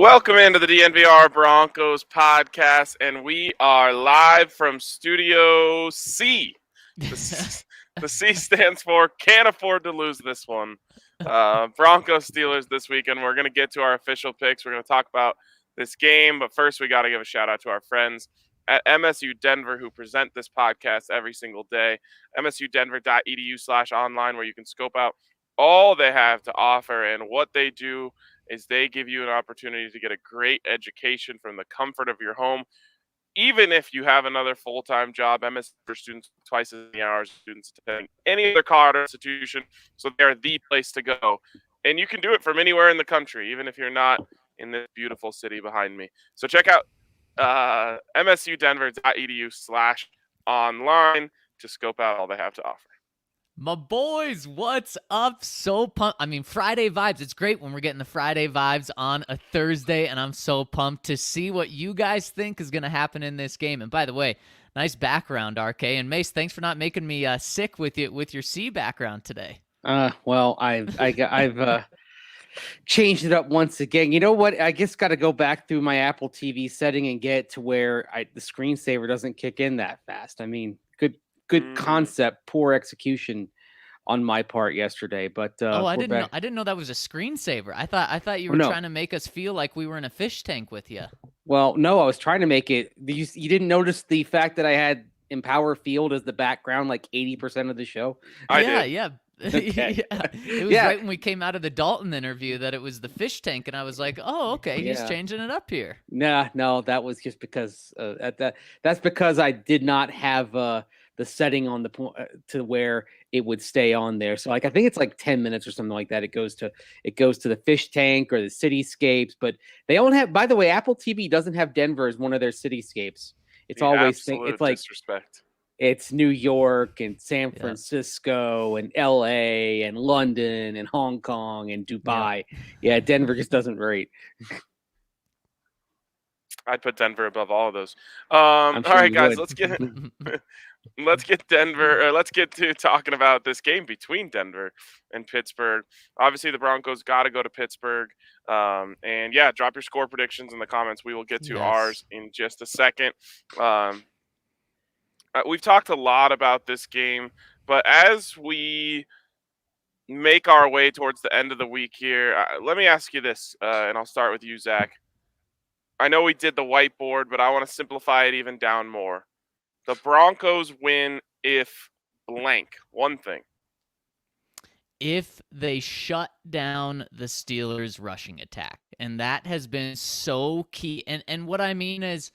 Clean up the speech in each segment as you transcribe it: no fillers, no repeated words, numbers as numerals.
Welcome into the DNVR Broncos podcast, and we are live from Studio C. The C stands for can't afford to lose this one. Broncos Steelers this weekend. We're going to get to our official picks. We're going to talk about this game, but first we got to give a shout out to our friends at MSU Denver who present this podcast every single day. msudenver.edu/online, where you can scope out all they have to offer, and what they do is they give you an opportunity to get a great education from the comfort of your home. Even if you have another full-time job, MSU for students twice as many hours students attending any other college institution, so they're the place to go. And you can do it from anywhere in the country, even if you're not in this beautiful city behind me. So check out msudenver.edu/online to scope out all they have to offer. My boys, what's up? So pumped. I mean, Friday vibes. It's great when we're getting the Friday vibes on a Thursday, and I'm so pumped to see what you guys think is going to happen in this game. And by the way, nice background, RK. And Mase, thanks for not making me sick with your C background today. Well, I've changed it up once again. You know what? I just got to go back through my Apple TV setting and get to where the screensaver doesn't kick in that fast. I mean, good concept, poor execution on my part yesterday. But I didn't know that was a screensaver. I thought you were trying to make us feel like we were in a fish tank with you. Well, no, I was trying to make it. You didn't notice the fact that I had Empower Field as the background like 80% of the show? Yeah. Okay. Yeah. It was right when we came out of the Dalton interview that it was the fish tank, and I was like, "Oh, okay, he's changing it up here." No, that was just because that's because I did not have the setting on the point to where it would stay on there. So like I think it's like 10 minutes or something like that. It goes to the fish tank or the cityscapes, but they don't have. By the way, Apple TV doesn't have Denver as one of their cityscapes. It's always it's like disrespect. It's New York and San Francisco and LA and London and Hong Kong and Dubai. Yeah, Denver just doesn't rate. I'd put Denver above all of those. All right, guys, let's get Denver. Let's get to talking about this game between Denver and Pittsburgh. Obviously, the Broncos got to go to Pittsburgh. And yeah, drop your score predictions in the comments. We will get to ours in just a second. We've talked a lot about this game, but as we make our way towards the end of the week here, let me ask you this, and I'll start with you, Zach. I know we did the whiteboard, but I want to simplify it even down more. The Broncos win if blank. One thing. If they shut down the Steelers' rushing attack. And that has been so key. And what I mean is,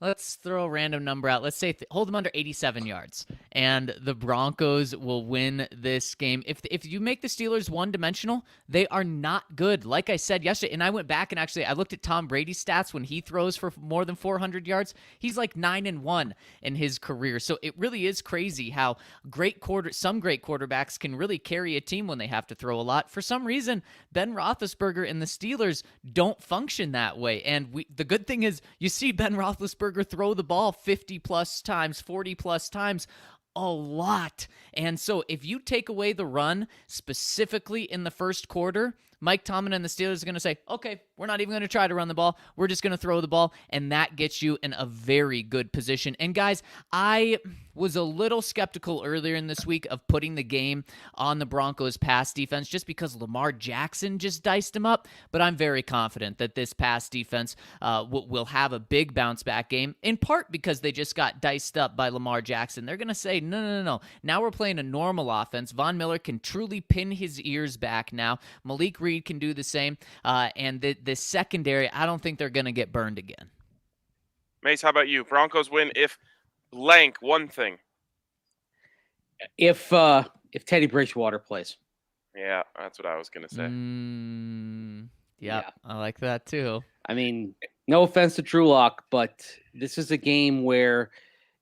let's throw a random number out. Let's say hold them under 87 yards, and the Broncos will win this game. If you make the Steelers one-dimensional, they are not good. Like I said yesterday, and I went back and actually I looked at Tom Brady's stats when he throws for more than 400 yards. He's like 9-1 in his career. So it really is crazy how some great quarterbacks can really carry a team when they have to throw a lot. For some reason, Ben Roethlisberger and the Steelers don't function that way. And the good thing is you see Ben Roethlisberger throw the ball 50-plus times, 40-plus times, a lot. And so if you take away the run, specifically in the first quarter, Mike Tomlin and the Steelers are going to say, okay, we're not even going to try to run the ball. We're just going to throw the ball, and that gets you in a very good position. And guys, I was a little skeptical earlier in this week of putting the game on the Broncos pass defense just because Lamar Jackson just diced him up, but I'm very confident that this pass defense will have a big bounce back game, in part because they just got diced up by Lamar Jackson. They're going to say, no. Now we're playing a normal offense. Von Miller can truly pin his ears back now. Malik Reed can do the same, and the secondary, I don't think they're going to get burned again. Mase, how about you? Broncos win if blank. One thing. If Teddy Bridgewater plays. Yeah, that's what I was going to say. Yeah, I like that too. I mean, no offense to Drew Lock, but this is a game where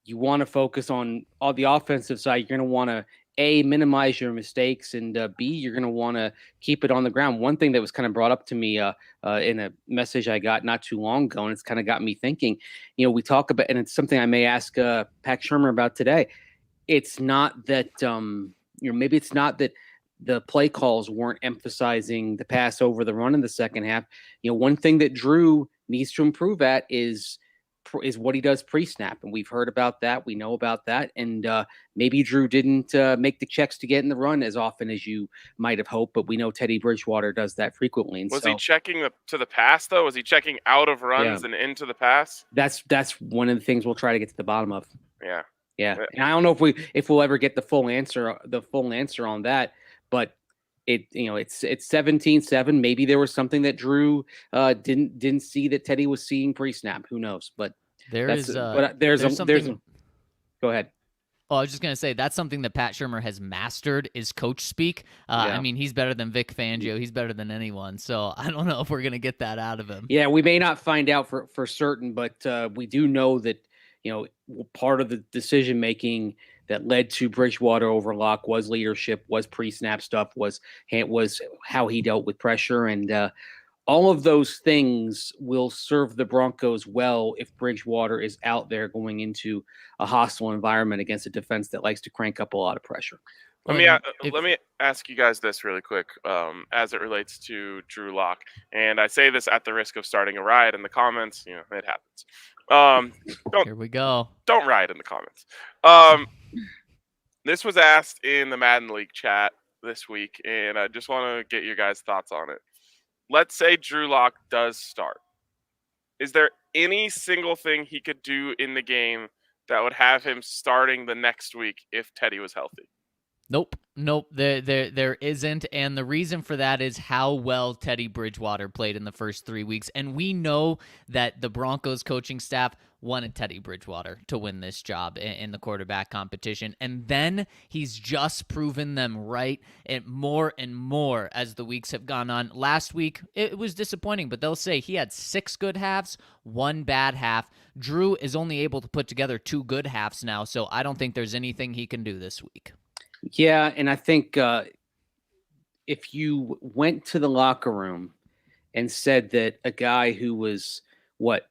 you want to focus on the offensive side. You're going to want to A, minimize your mistakes, and B, you're going to want to keep it on the ground. One thing that was kind of brought up to me in a message I got not too long ago, and it's kind of got me thinking, we talk about, and it's something I may ask Pat Shermer about today. It's not that, maybe it's not that the play calls weren't emphasizing the pass over the run in the second half. One thing that Drew needs to improve at is what he does pre-snap, and we've heard about that. We know about that, and maybe Drew didn't make the checks to get in the run as often as you might have hoped, but we know Teddy Bridgewater does that frequently. And was he checking to the pass, though? Was he checking out of runs and into the pass? That's one of the things we'll try to get to the bottom of. Yeah. And I don't know if we'll ever get the full answer on that, but it's 17-7. Maybe there was something that Drew didn't see that Teddy was seeing pre-snap. Who knows? But there's something. Go ahead. Oh, I was just going to say that's something that Pat Shurmur has mastered is coach speak. I mean, he's better than Vic Fangio. He's better than anyone. So I don't know if we're going to get that out of him. Yeah, we may not find out for certain, but we do know that, part of the decision-making that led to Bridgewater over Locke was leadership, was pre-snap stuff, was how he dealt with pressure. And all of those things will serve the Broncos well if Bridgewater is out there going into a hostile environment against a defense that likes to crank up a lot of pressure. Let me ask you guys this really quick as it relates to Drew Lock. And I say this at the risk of starting a riot in the comments. It happens. Here we go. Don't riot in the comments. This was asked in the Madden League chat this week, and I just want to get your guys' thoughts on it. Let's say Drew Lock does start. Is there any single thing he could do in the game that would have him starting the next week if Teddy was healthy? Nope. There isn't, and the reason for that is how well Teddy Bridgewater played in the first 3 weeks, and we know that the Broncos coaching staff wanted Teddy Bridgewater to win this job in the quarterback competition, and then he's just proven them right and more as the weeks have gone on. Last week, it was disappointing, but they'll say he had 6 good halves, 1 bad half. Drew is only able to put together 2 good halves now, so I don't think there's anything he can do this week. Yeah, and I think if you went to the locker room and said that a guy who was,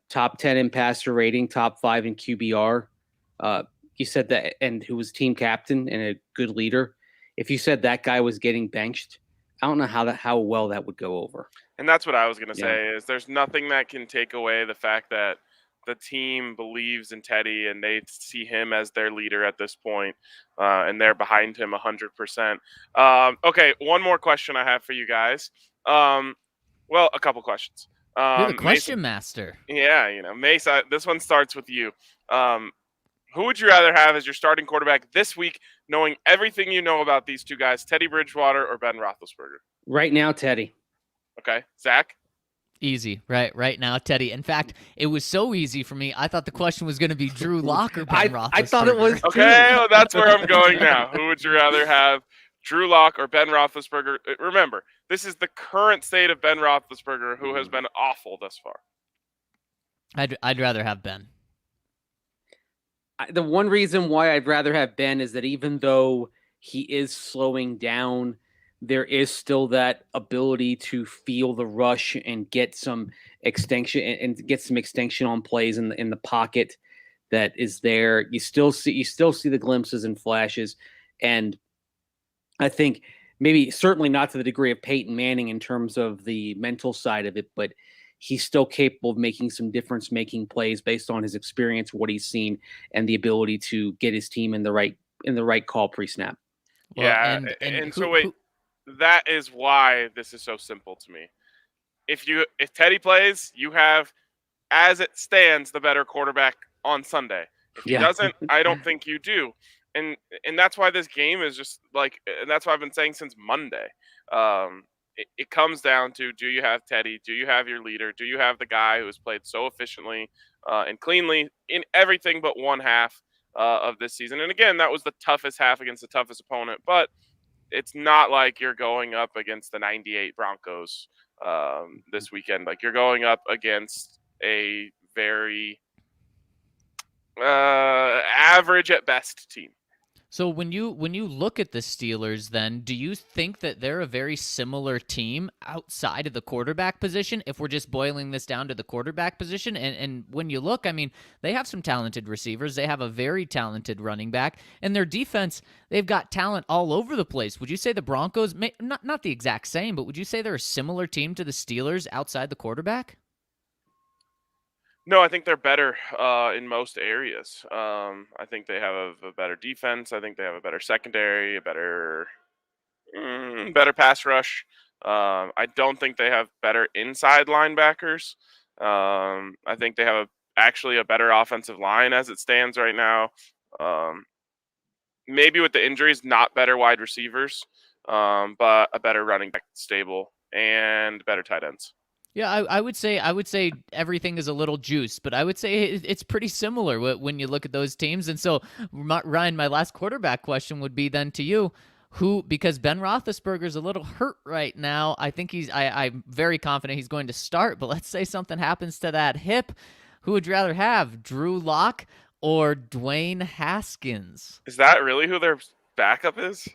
top 10 in passer rating, top 5 in QBR, you said that, and who was team captain and a good leader, if you said that guy was getting benched, I don't know how well that would go over. And that's what I was going to say is there's nothing that can take away the fact that the team believes in Teddy and they see him as their leader at this point, and they're behind him 100%. Okay, one more question I have for you guys. Well, a couple questions. You're the question master. Yeah, Mase, this one starts with you. Who would you rather have as your starting quarterback this week, knowing everything you know about these two guys, Teddy Bridgewater or Ben Roethlisberger? Right now, Teddy. Okay. Zach? Easy, right now, Teddy. In fact, it was so easy for me, I thought the question was going to be Drew Lock or Ben Roethlisberger. I thought it was. Okay, well, that's where I'm going now. Who would you rather have, Drew Lock or Ben Roethlisberger? Remember, this is the current state of Ben Roethlisberger, who has been awful thus far. I'd rather have Ben. The one reason why I'd rather have Ben is that even though he is slowing down, there is still that ability to feel the rush and get some extension on plays in the pocket that is there. You still see the glimpses and flashes, and I think certainly not to the degree of Peyton Manning in terms of the mental side of it, but he's still capable of making some difference-making plays based on his experience, what he's seen, and the ability to get his team in the right call pre-snap. Well, yeah, and so wait. That is why this is so simple to me. If Teddy plays, you have, as it stands, the better quarterback on Sunday. If he doesn't, I don't think you do. And that's why this game is just and that's what I've been saying since Monday. It comes down to, do you have Teddy? Do you have your leader? Do you have the guy who has played so efficiently and cleanly in everything but one half of this season? And again, that was the toughest half against the toughest opponent, but it's not like you're going up against the 98 Broncos this weekend. Like, you're going up against a very average at best team. So when you look at the Steelers, then do you think that they're a very similar team outside of the quarterback position? If we're just boiling this down to the quarterback position, and when you look, I mean, they have some talented receivers, they have a very talented running back, and their defense, they've got talent all over the place. Would you say the Broncos, not the exact same, but would you say they're a similar team to the Steelers outside the quarterback? No, I think they're better in most areas. I think they have a better defense. I think they have a better secondary, a better pass rush. I don't think they have better inside linebackers. I think they have actually a better offensive line as it stands right now. Um, Maybe with the injuries, not better wide receivers, but a better running back stable and better tight ends. Yeah, I would say everything is a little juiced, but I would say it's pretty similar when you look at those teams. And so, Ryan, my last quarterback question would be then to you, because Ben Roethlisberger's a little hurt right now. I think I'm very confident he's going to start, but let's say something happens to that hip. Who would you rather have, Drew Lock or Dwayne Haskins? Is that really who their backup is?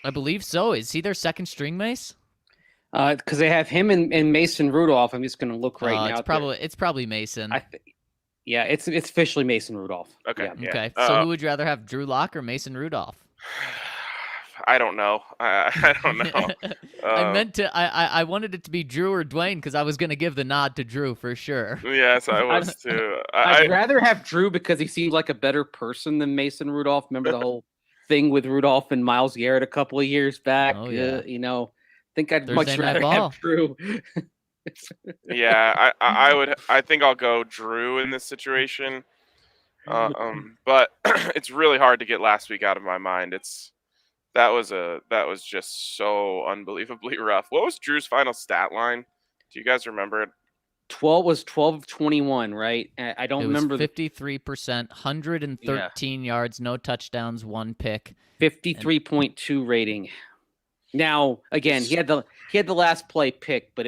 I believe so. Is he their second string, Mace? Because they have him and Mason Rudolph. I'm just going to look right now. It's probably Mason. Yeah, it's officially Mason Rudolph. Okay. Yeah. Yeah. Okay. So who would you rather have, Drew Lock or Mason Rudolph? I don't know. I don't know. I wanted it to be Drew or Dwayne because I was going to give the nod to Drew for sure. Yes, I was too. I'd rather have Drew because he seems like a better person than Mason Rudolph. Remember the whole thing with Rudolph and Myles Garrett a couple of years back? Oh, yeah. I think I'd Thursday much Night rather Ball. have Drew. Yeah, I would. I think I'll go Drew in this situation. But it's really hard to get last week out of my mind. That was just so unbelievably rough. What was Drew's final stat line? Do you guys remember it? 12 of 21, right? I don't remember. 53%, 113 yards, no touchdowns, 1 pick. 53.2 rating. Now, again, he had the last play pick, but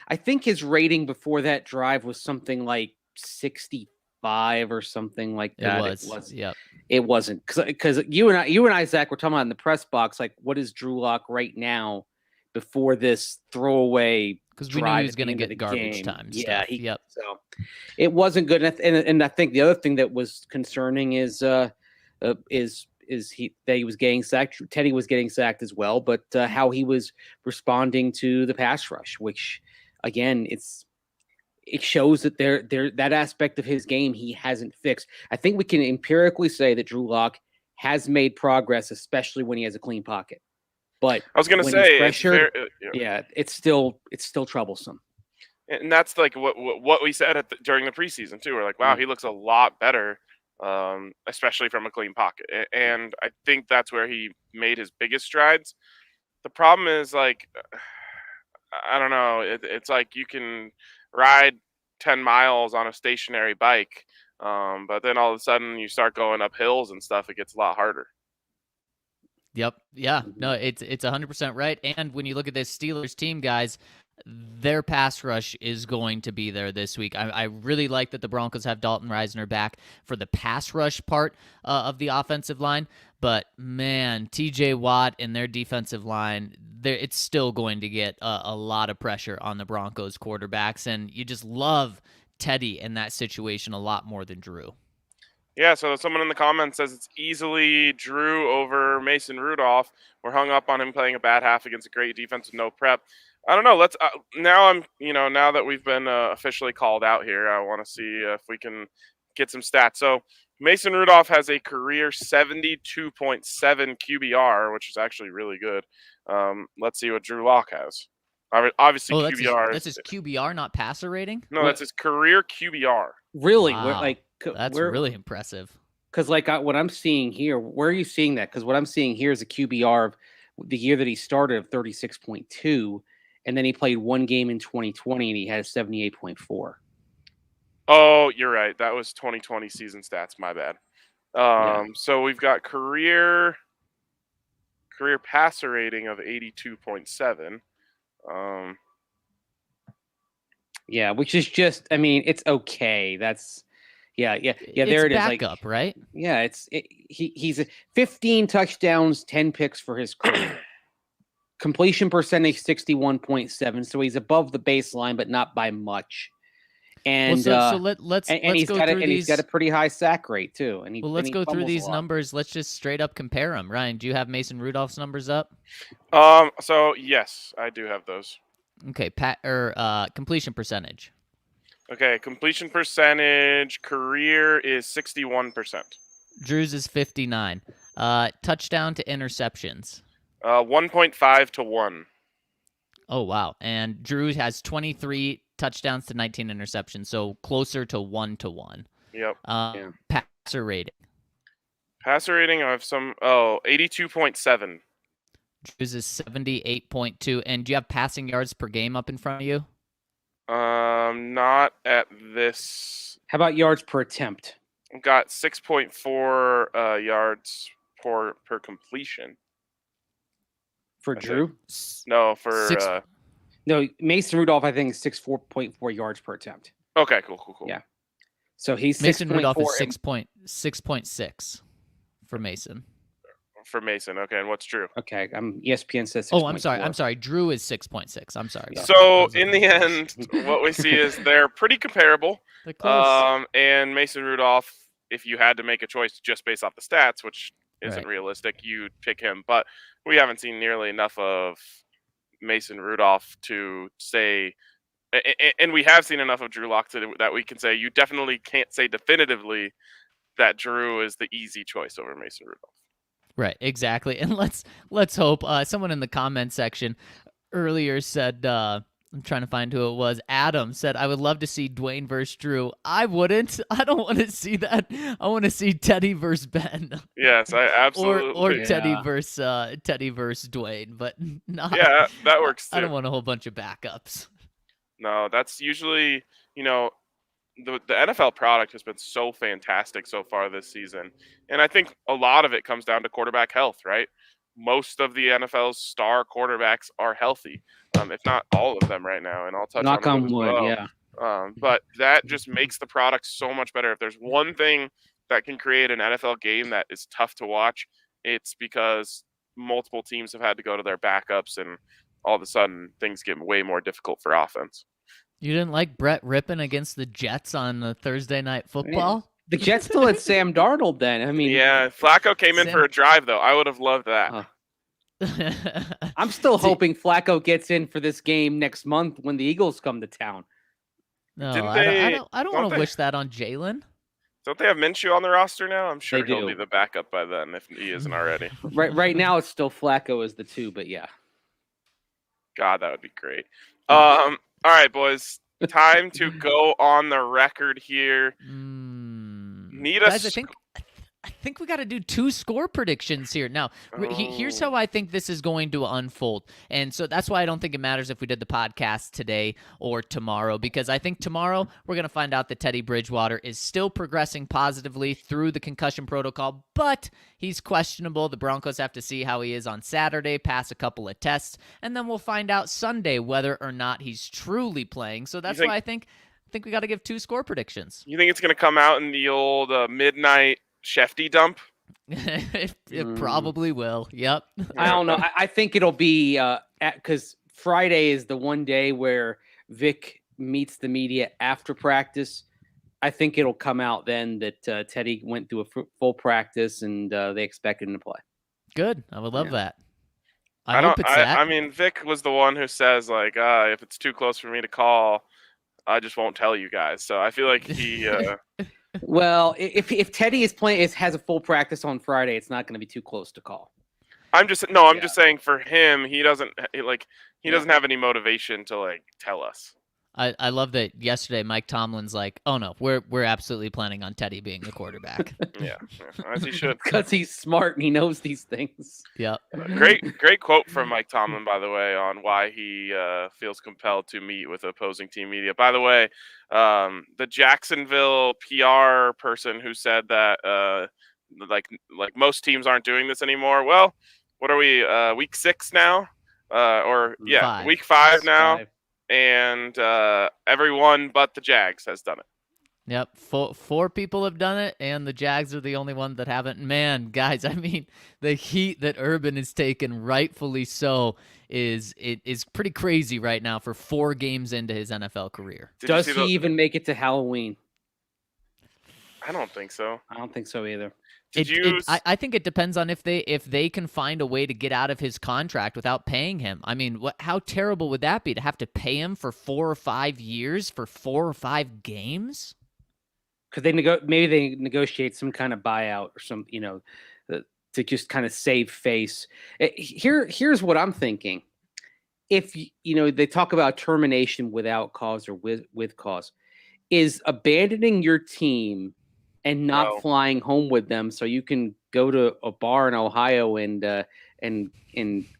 I think his rating before that drive was something like 65 or something like that. It was. Yep. It wasn't because you and I, Zach, were talking about in the press box, like, what is Drew Lock right now before this throwaway? Because we knew he was going to get garbage time. Yeah. Yep. So it wasn't good. And I think the other thing that was concerning is he was getting sacked. Teddy was getting sacked as well, but how he was responding to the pass rush, which again, it shows that that aspect of his game he hasn't fixed. I think we can empirically say that Drew Lock has made progress, especially when he has a clean pocket. But I was going to say, pressured, it's still troublesome. And that's like what we said during the preseason too. We're like, wow, he looks a lot better. Especially from a clean pocket. And I think that's where he made his biggest strides. The problem is, like, I don't know, it's like you can ride 10 miles on a stationary bike, but then all of a sudden you start going up hills and stuff, it gets a lot harder. Yep. Yeah. No, it's 100% right. And when you look at this Steelers team, guys, their pass rush is going to be there this week. I really like that the Broncos have Dalton Risner back for the pass rush part of the offensive line. But, man, TJ Watt and their defensive line, it's still going to get a lot of pressure on the Broncos quarterbacks. And you just love Teddy in that situation a lot more than Drew. Yeah, so someone in the comments says it's easily Drew over Mason Rudolph. We're hung up on him playing a bad half against a great defense with no prep. I don't know. Let's now that we've been officially called out here, I want to see if we can get some stats. So Mason Rudolph has a career 72.7 QBR, which is actually really good. Let's see what Drew Lock has. Obviously, QBR. That's his QBR, not passer rating? No, that's his career QBR. Really? Wow. That's really impressive. Because what I'm seeing here, where are you seeing that? Because what I'm seeing here is a QBR of the year that he started of 36.2. And then he played one game in 2020 and he had a 78.4. Oh, you're right. That was 2020 season stats. My bad. So we've got career passer rating of 82.7. Yeah, which is just, I mean, it's okay. Yeah. It's There it is. backup, right? Yeah, he's 15 touchdowns, 10 picks for his career. Completion percentage 61.7, so he's above the baseline, but not by much. And let's he's go got through and these. He's got a pretty high sack rate too. And let's go through these a lot. numbers. Let's just straight up compare them. Ryan, do you have Mason Rudolph's numbers up? So yes, I do have those. Okay, completion percentage. Okay, completion percentage career is 61%. Drew's is 59. Touchdown to interceptions. 1.5 to 1. Oh wow. And Drew has 23 touchdowns to 19 interceptions, so closer to 1 to 1. Yep. Passer rating. Passer rating of 82.7. Drew's is 78.2. And do you have passing yards per game up in front of you? Not at this. How about yards per attempt? I've got 6.4 yards per completion. For Drew? No, for no, Mason Rudolph, I think, is 6.4 yards per attempt. Okay, cool. Yeah. So he's Mason Rudolph is 6.6 for Mason. For Mason, okay, and what's Drew? Okay, ESPN says 6.4. Oh, I'm sorry. Drew is 6.6. I'm sorry. So in the end, what we see is they're pretty comparable. They're close. And Mason Rudolph, if you had to make a choice just based off the stats, which isn't Right. realistic, you'd pick him. But we haven't seen nearly enough of Mason Rudolph to say, and we have seen enough of Drew Lock that we can say you definitely can't say definitively that Drew is the easy choice over Mason Rudolph. Right, exactly. And let's hope. Someone in the comment section earlier said, I'm trying to find who it was. Adam said, I would love to see Dwayne versus Drew. I wouldn't. I don't want to see that. I want to see Teddy versus Ben. Yes, I absolutely. or Teddy versus Dwayne, but not. Yeah, that works too. I don't want a whole bunch of backups. No, that's usually, the NFL product has been so fantastic so far this season. And I think a lot of it comes down to quarterback health, right? Most of the NFL's star quarterbacks are healthy, if not all of them right now. And I'll touch Knock on on wood, well. yeah. But that just makes the product so much better. If there's one thing that can create an NFL game that is tough to watch, it's because multiple teams have had to go to their backups, and all of a sudden things get way more difficult for offense. You didn't like Brett Rippon against the Jets on the Thursday Night Football? The Jets still had Sam Darnold then. I mean, yeah, Flacco came in for a drive, though. I would have loved that. I'm still hoping Flacco gets in for this game next month when the Eagles come to town. No, I don't want to wish that on Jalen. Don't they have Minshew on the roster now? I'm sure They he'll do. be the backup by then if he isn't already. Right now it's still Flacco as the 2, but yeah. God, that would be great. All right, boys. Time to go on the record here. Need us. Guys, I think we got to do 2 score predictions here. Now, here's how I think this is going to unfold. And so that's why I don't think it matters if we did the podcast today or tomorrow, because I think tomorrow we're going to find out that Teddy Bridgewater is still progressing positively through the concussion protocol, but he's questionable. The Broncos have to see how he is on Saturday, pass a couple of tests, and then we'll find out Sunday whether or not he's truly playing. So that's why I think we got to give 2 score predictions. You think it's going to come out in the old midnight Shefty dump? It probably will. Yep. I don't know. I think it'll be because Friday is the one day where Vic meets the media after practice. I think it'll come out then that Teddy went through a full practice and they expected him to play. Good. I would love that. I hope it's that. I mean, Vic was the one who says, like, if it's too close for me to call, I just won't tell you guys. So I feel like he... Well, if Teddy has a full practice on Friday, it's not going to be too close to call. I'm just saying for him, he doesn't have any motivation to tell us. I love that yesterday Mike Tomlin's like, oh no, we're absolutely planning on Teddy being the quarterback. yeah, as he should. Because he's smart and he knows these things. Yeah. Great quote from Mike Tomlin, by the way, on why he feels compelled to meet with opposing team media. By the way, the Jacksonville PR person who said that like most teams aren't doing this anymore. Well, what are we? Week 6 now? Week 5 now. And everyone but the Jags has done it. Yep, four people have done it, and the Jags are the only one that haven't. Man, guys, I mean, the heat that Urban is taking, rightfully so, is pretty crazy right now for 4 games into his NFL career. Does he even make it to Halloween? I don't think so. I don't think so either. I think it depends on if they can find a way to get out of his contract without paying him. I mean, how terrible would that be to have to pay him for 4 or 5 years for 4 or 5 games? Could they maybe they negotiate some kind of buyout or some, to just kind of save face. Here's what I'm thinking. If they talk about termination without cause or with cause, is abandoning your team and not flying home with them so you can go to a bar in Ohio and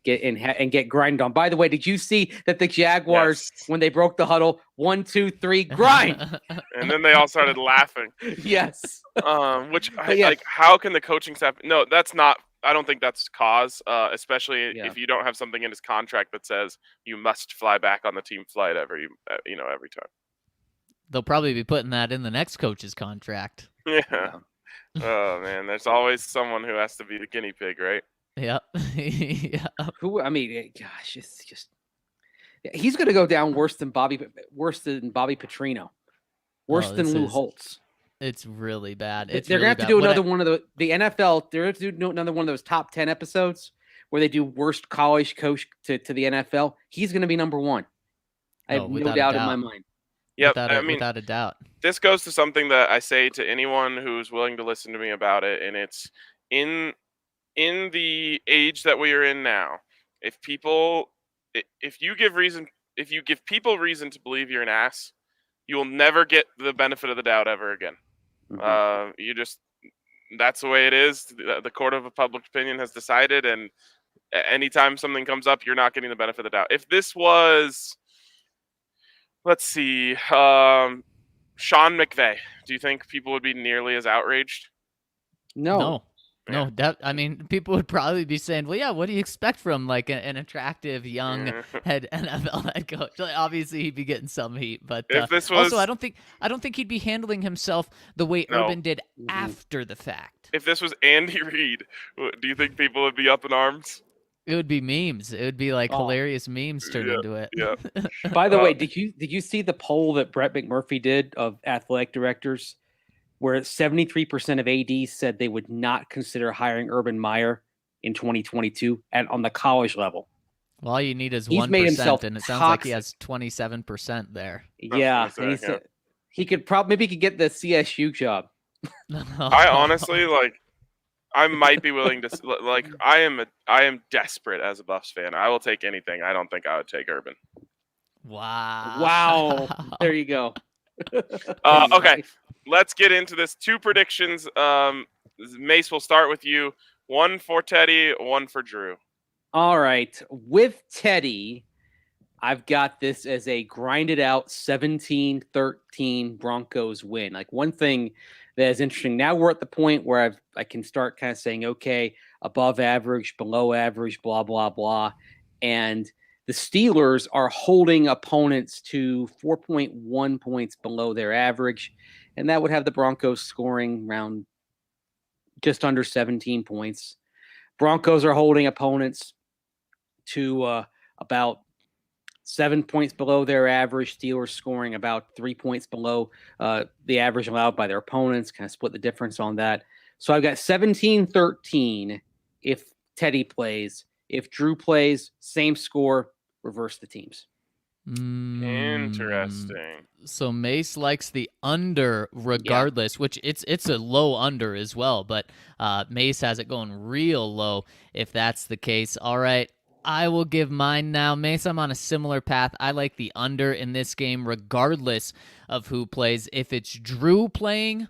get grinded on. By the way, did you see that the Jaguars, when they broke the huddle, 1, 2, 3, grind, and then they all started laughing? Yes. Like, how can the coaching staff? No, that's not. I don't think that's cause, especially if you don't have something in his contract that says you must fly back on the team flight every time. They'll probably be putting that in the next coach's contract. Yeah. Oh man, there's always someone who has to be the guinea pig, right? Yep. Yeah. Gosh, it's just he's going to go down worse than Bobby Petrino, worse than Lou Holtz. It's really bad. They're going to have to do another one of the NFL. They're going to do another one of those top 10 episodes where they do worst college coach to the NFL. He's going to be number 1. I have no doubt in my mind. Yep, without a doubt. This goes to something that I say to anyone who's willing to listen to me about it, and it's in the age that we are in now. If you give people reason to believe you're an ass, you will never get the benefit of the doubt ever again. Mm-hmm. That's the way it is. The court of public opinion has decided, and anytime something comes up, you're not getting the benefit of the doubt. If this was, let's see, Sean McVay, do you think people would be nearly as outraged? No. People would probably be saying, well, yeah, what do you expect from like an attractive young NFL head coach? Like, obviously, he'd be getting some heat, but if this was... also, I don't think he'd be handling himself the way Urban did after the fact. If this was Andy Reid, do you think people would be up in arms? It would be memes. It would be like hilarious memes turned into it. Yeah. By the way, did you see the poll that Brett McMurphy did of athletic directors, where 73% of ADs said they would not consider hiring Urban Meyer in 2022 on the college level? Well, all you need is 1%, and it sounds like he has 27% there. Yeah, and he could maybe get the CSU job. I honestly I might be willing to I am desperate as a Buffs fan. I will take anything. I don't think I would take Urban. Wow. There you go. Okay, let's get into this. 2 predictions. Mase, we'll start with you. 1 for Teddy, 1 for Drew. All right. With Teddy, I've got this as a grinded out 17-13 Broncos win. Like, one thing that is interesting, now we're at the point where I can start kind of saying, okay, above average, below average, blah, blah, blah. And the Steelers are holding opponents to 4.1 points below their average, and that would have the Broncos scoring around just under 17 points. Broncos are holding opponents to about 7 points below their average. Steelers scoring about 3 points below the average allowed by their opponents. Kind of split the difference on that. So I've got 17-13 if Teddy plays. If Drew plays, same score, reverse the teams. Interesting. So Mase likes the under regardless, which it's a low under as well, but Mase has it going real low if that's the case. All right, I will give mine now. Mase, I'm on a similar path. I like the under in this game regardless of who plays. If it's Drew playing,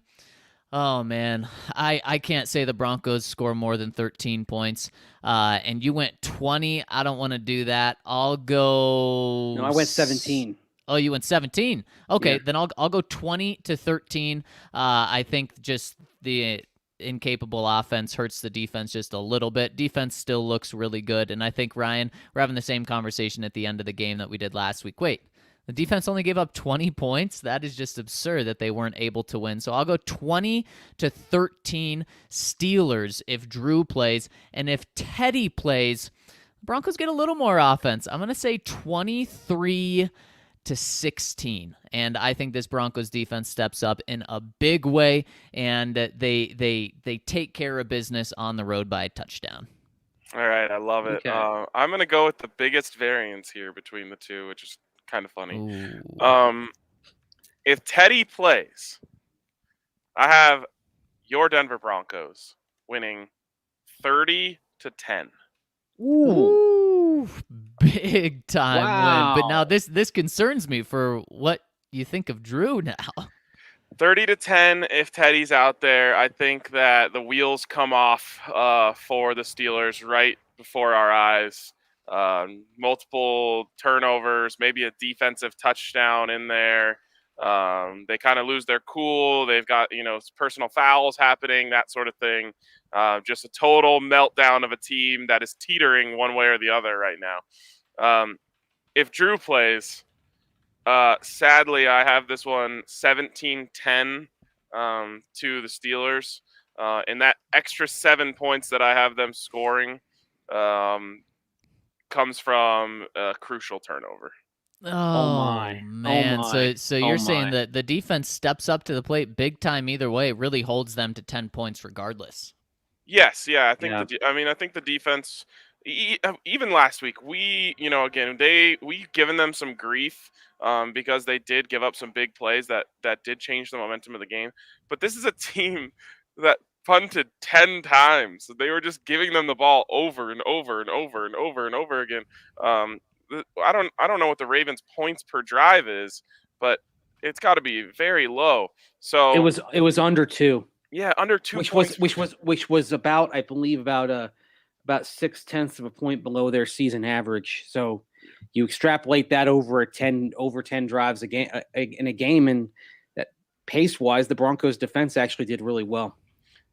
oh, man, I can't say the Broncos score more than 13 points. And you went 20. I don't want to do that. I'll go... No, I went 17. Oh, you went 17. Okay, Yeah. Then I'll go 20-13. I think just the incapable offense hurts the defense just a little bit. Defense still looks really good. And I think, Ryan, we're having the same conversation at the end of the game that we did last week. Wait, The defense only gave up 20 points. That is just absurd that they weren't able to win. So I'll go 20-13 Steelers if Drew plays. And if Teddy plays, Broncos get a little more offense. I'm going to say 23-16. And I think this Broncos defense steps up in a big way, and they take care of business on the road by a touchdown. All right, I love it. Okay. I'm going to go with the biggest variance here between the two, which is kind of funny. Ooh. If Teddy plays, I have your Denver Broncos winning 30-10. Ooh, big time win. But now Wow. this concerns me for what you think of Drew now. 30-10 if Teddy's out there. I think that the wheels come off for the Steelers right before our eyes. Multiple turnovers, maybe a defensive touchdown in there. They kind of lose their cool. They've got, personal fouls happening, that sort of thing. Just a total meltdown of a team that is teetering one way or the other right now. If Drew plays, sadly, I have this one 17-10 to the Steelers. And that extra 7 points that I have them scoring comes from a crucial turnover. Oh my. man. Oh my. So you're Oh saying my. that the defense steps up to the plate big time either way, really holds them to 10 points regardless. Yes, yeah, I think Yeah. I think the defense even last week again we've given them some grief because they did give up some big plays that did change the momentum of the game. But this is a team that punted 10 times. They were just giving them the ball over and over and over and over and over again. I don't know what the Ravens points per drive is, but it's got to be very low. So It was under 2. yeah, under 2 Which points. was about, I believe, about 0.6 of a point below their season average. So you extrapolate that over 10 drives in a game, and that pace wise, the Broncos defense actually did really well.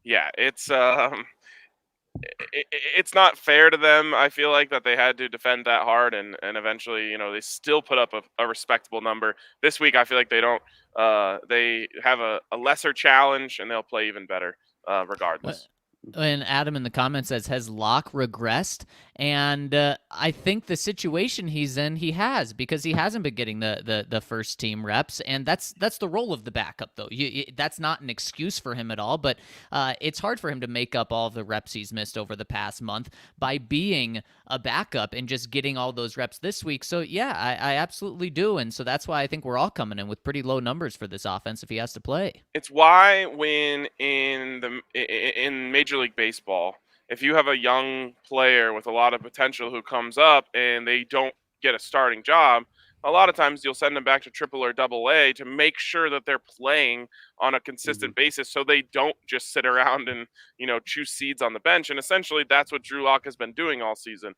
Yeah, it's not fair to them. I feel like that they had to defend that hard, and eventually, they still put up a respectable number. This week, I feel like they don't. They have a lesser challenge, and they'll play even better regardless. And Adam in the comments says, has Locke regressed? And I think the situation he's in, he has, because he hasn't been getting the first team reps, and that's the role of the backup, though. That's not an excuse for him at all, but it's hard for him to make up all of the reps he's missed over the past month by being a backup and just getting all those reps this week. So, yeah, I absolutely do, and so that's why I think we're all coming in with pretty low numbers for this offense if he has to play. It's why when in Major League Baseball, if you have a young player with a lot of potential who comes up and they don't get a starting job, a lot of times you'll send them back to Triple or Double A to make sure that they're playing on a consistent basis, so they don't just sit around and choose seeds on the bench. And essentially, that's what Drew Lock has been doing all season.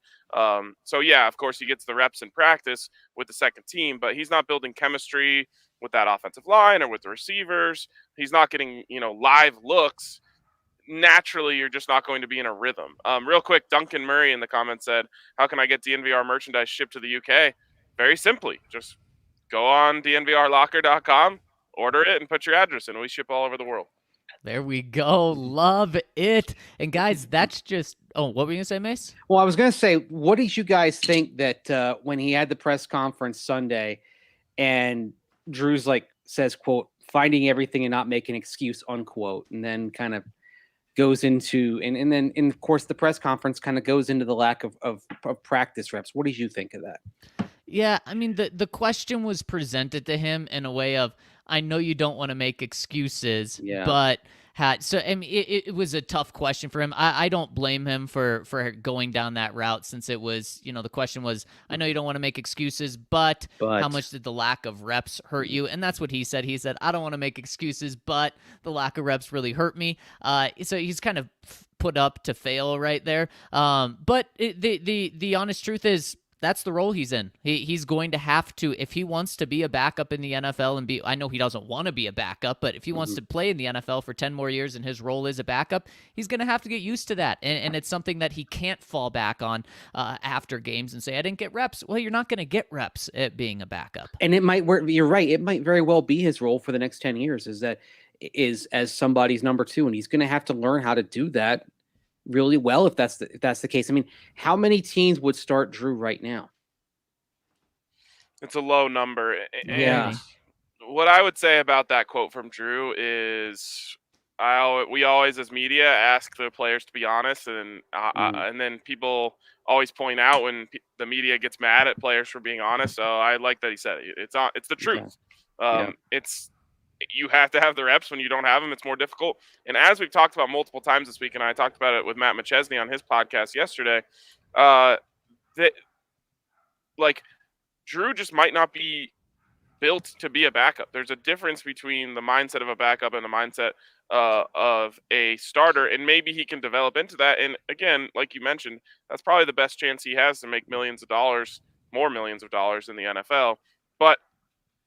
So yeah, of course, he gets the reps in practice with the second team, but he's not building chemistry with that offensive line or with the receivers. He's not getting live looks. Naturally, you're just not going to be in a rhythm. Real quick, Duncan Murray in the comments said, how can I get DNVR merchandise shipped to the UK? Very simply, just go on dnvrlocker.com, order it, and put your address in. We ship all over the world. There we go. Love it. And guys, that's just – oh, what were you going to say, Mase? Well, I was going to say, what did you guys think that when he had the press conference Sunday and Drew's says, quote, finding everything and not making an excuse, unquote, and then kind of goes into and then of course the press conference kind of goes into the lack of practice reps. What did you think of that? Yeah, I mean the question was presented to him in a way of, I know you don't want to make excuses, but so I mean it was a tough question for him. I don't blame him for going down that route, since it was, the question was, I know you don't want to make excuses, but how much did the lack of reps hurt you? And that's what he said. He said, I don't want to make excuses, but the lack of reps really hurt me. So he's kind of put up to fail right there. But the honest truth is, that's the role he's in. He's going to have to, if he wants to be a backup in the NFL and be, I know he doesn't want to be a backup, but if he wants to play in the NFL for 10 more years and his role is a backup, he's going to have to get used to that. And it's something that he can't fall back on after games and say, I didn't get reps. Well, you're not going to get reps at being a backup. And it might work. You're right. It might very well be his role for the next 10 years is as somebody's number two. And he's going to have to learn how to do that really well if that's the case. I mean, how many teams would start Drew right now? It's a low number. Yeah. And what I would say about that quote from Drew is we always as media ask the players to be honest, and then people always point out when the media gets mad at players for being honest. So I like that he said it. It's the truth. It's you have to have the reps. When you don't have them, it's more difficult. And as we've talked about multiple times this week, and I talked about it with Matt McChesney on his podcast yesterday, Drew just might not be built to be a backup. There's a difference between the mindset of a backup and the mindset of a starter, and maybe he can develop into that. And again, like you mentioned, that's probably the best chance he has to make more millions of dollars in the NFL. But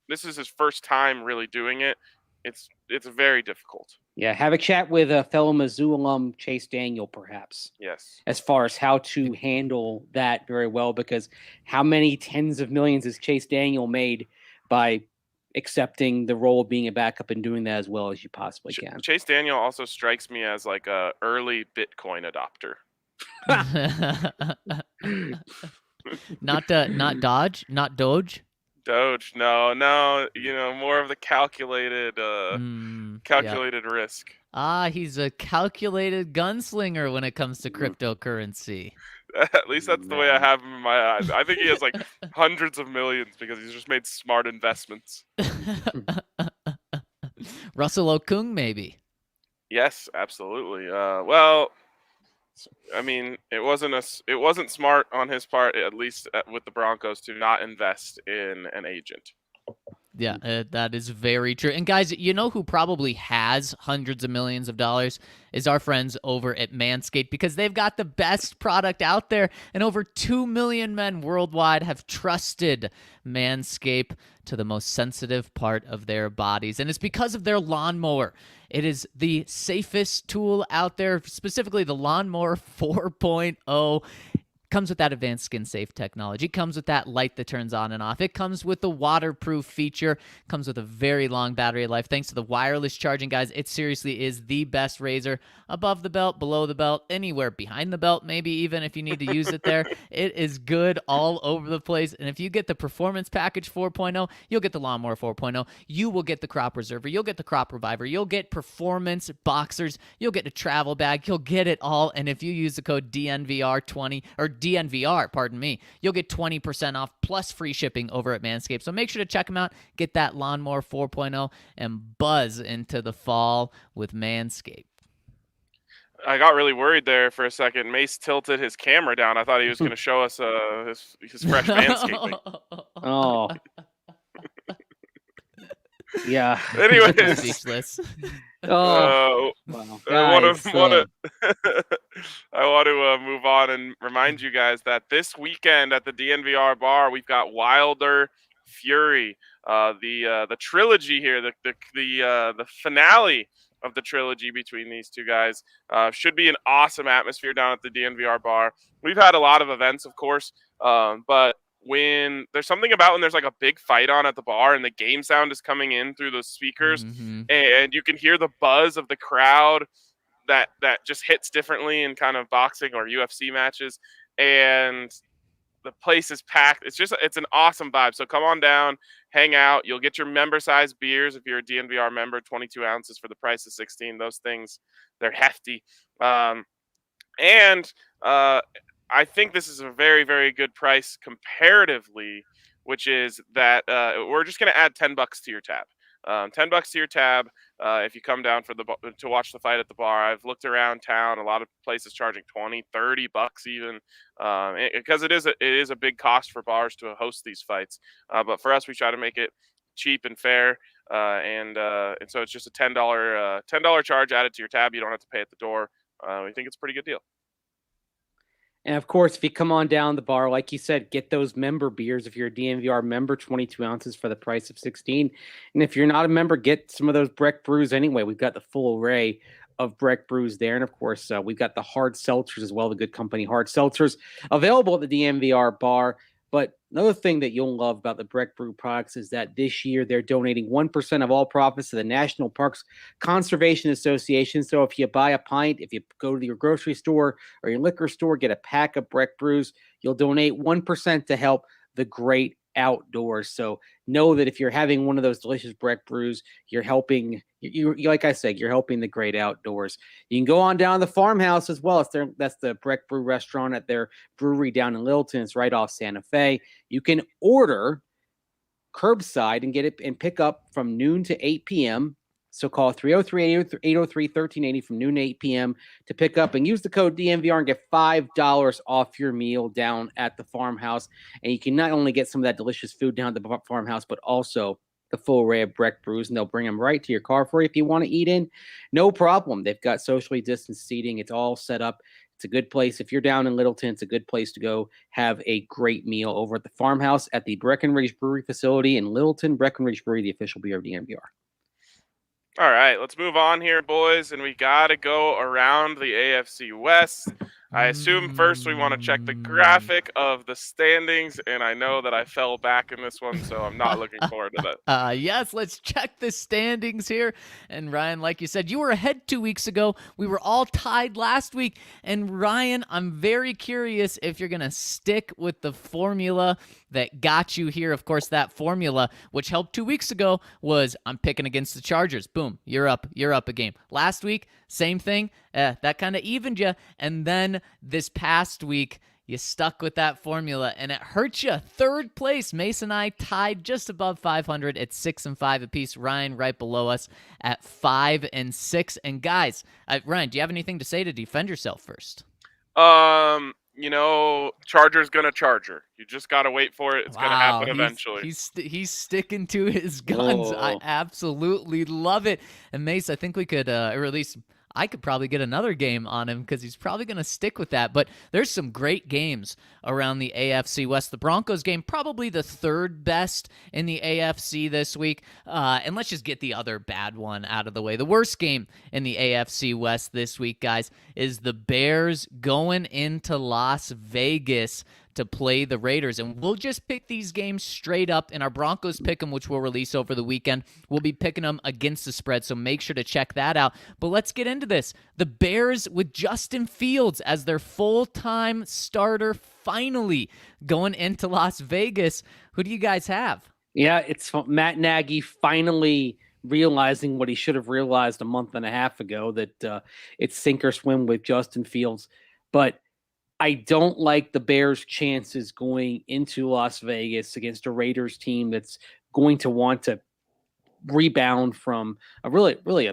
this is his first time really doing it. It's very difficult. Yeah, have a chat with a fellow Mizzou alum, Chase Daniel, perhaps. Yes. As far as how to handle that very well, because how many tens of millions has Chase Daniel made by accepting the role of being a backup and doing that as well as you possibly can? Chase Daniel also strikes me as like a early Bitcoin adopter. Not Doge, not Doge. Doge, no, more of the calculated risk. He's a calculated gunslinger when it comes to cryptocurrency. At least that's the way I have him in my eyes. I think he has like hundreds of millions because he's just made smart investments. Russell Okung, maybe. Yes, absolutely. Well, I mean, it wasn't smart on his part, at least with the Broncos, to not invest in an agent. Yeah, that is very true. And guys, you know who probably has hundreds of millions of dollars is our friends over at Manscaped, because they've got the best product out there, and over 2 million men worldwide have trusted Manscaped to the most sensitive part of their bodies, and it's because of their lawnmower. It is the safest tool out there, specifically the Lawnmower 4.0. Comes with that advanced skin safe technology. It comes with that light that turns on and off. It comes with the waterproof feature. Comes with a very long battery life. Thanks to the wireless charging, guys, it seriously is the best razor. Above the belt, below the belt, anywhere behind the belt, maybe even if you need to use it there. It is good all over the place. And if you get the Performance Package 4.0, you'll get the Lawnmower 4.0. You will get the Crop Preserver. You'll get the Crop Reviver. You'll get Performance Boxers. You'll get a travel bag. You'll get it all. And if you use the code DNVR20 or DNVR, pardon me, you'll get 20% off plus free shipping over at Manscaped. So make sure to check them out. Get that Lawnmower 4.0 and buzz into the fall with Manscaped. I got really worried there for a second. Mase tilted his camera down. I thought he was going to show us his fresh manscaping. Oh. Yeah. Anyways. Speechless. Oh. Wow. I want to move on and remind you guys that this weekend at the DNVR bar, we've got Wilder Fury, the trilogy here, the finale of the trilogy between these two guys. Should be an awesome atmosphere down at the DNVR bar. We've had a lot of events, of course, but when there's something about when there's like a big fight on at the bar and the game sound is coming in through those speakers, and you can hear the buzz of the crowd that just hits differently in kind of boxing or UFC matches, and the place is packed. It's an awesome vibe. So come on down, hang out. You'll get your member-sized beers if you're a DNVR member, 22 ounces for the price of 16. Those things, they're hefty. And I think this is a very, very good price comparatively, which is that we're just going to add $10 to your tab. $10 to your tab if you come down to watch the fight at the bar. I've looked around town, a lot of places charging $20, $30 even, because it is a big cost for bars to host these fights. But for us, we try to make it cheap and fair, and so it's just a $10 charge added to your tab. You don't have to pay at the door. We think it's a pretty good deal. And of course, if you come on down the bar, like you said, get those member beers. If you're a DNVR member, 22 ounces for the price of 16. And if you're not a member, get some of those Breck brews anyway. We've got the full array of Breck brews there. And of course, we've got the hard seltzers as well, the good company hard seltzers available at the DNVR bar. But another thing that you'll love about the Breck Brew products is that this year they're donating 1% of all profits to the National Parks Conservation Association. So if you buy a pint, if you go to your grocery store or your liquor store, get a pack of Breck Brews, you'll donate 1% to help the great outdoors. So know that if you're having one of those delicious Breck Brews, you're helping, you like I said, you're helping the great outdoors. You can go on down to the farmhouse as well. That's the Breck Brew restaurant at their brewery down in Littleton. It's right off Santa Fe. You can order curbside and get it and pick up from noon to 8 p.m. So call 303-803-1380 from noon to 8 p.m. to pick up and use the code DNVR and get $5 off your meal down at the farmhouse. And you can not only get some of that delicious food down at the farmhouse, but also the full array of Breck brews, and they'll bring them right to your car for you if you want to eat in. No problem. They've got socially distanced seating. It's all set up. It's a good place. If you're down in Littleton, it's a good place to go have a great meal over at the farmhouse at the Breckenridge Brewery facility in Littleton. Breckenridge Brewery, the official beer of DNVR. All right, let's move on here, boys, and we got to go around the AFC West. I assume first we want to check the graphic of the standings, and I know that I fell back in this one, so I'm not looking forward to that. Yes, let's check the standings here. And Ryan, like you said, you were ahead 2 weeks ago. We were all tied last week. And Ryan, I'm very curious if you're going to stick with the formula that got you here. Of course, that formula, which helped 2 weeks ago, was I'm picking against the Chargers. Boom, you're up a game. Last week, same thing. That kind of evened you. And then this past week, you stuck with that formula, and it hurt you. Third place, Mase and I tied just above 500 at 6-5 apiece. Ryan right below us at 5-6. And guys, Ryan, do you have anything to say to defend yourself first? Charger's gonna Charger. You just gotta wait for it. It's gonna happen eventually. He's sticking to his guns. I absolutely love it. And Mase, I think we could, or at least I could probably get another game on him because he's probably going to stick with that. But there's some great games around the AFC West. The Broncos game, probably the third best in the AFC this week. And let's just get the other bad one out of the way. The worst game in the AFC West this week, guys, is the Bears going into Las Vegas to play the Raiders. And we'll just pick these games straight up in our Broncos Pick'em, which we'll release over the weekend. We'll be picking them against the spread, so make sure to check that out. But let's get into this. The Bears with Justin Fields as their full-time starter finally going into Las Vegas. Who do you guys have? Yeah, it's Matt Nagy finally realizing what he should have realized a month and a half ago, that it's sink or swim with Justin Fields. But I don't like the Bears' chances going into Las Vegas against a Raiders team that's going to want to rebound from a really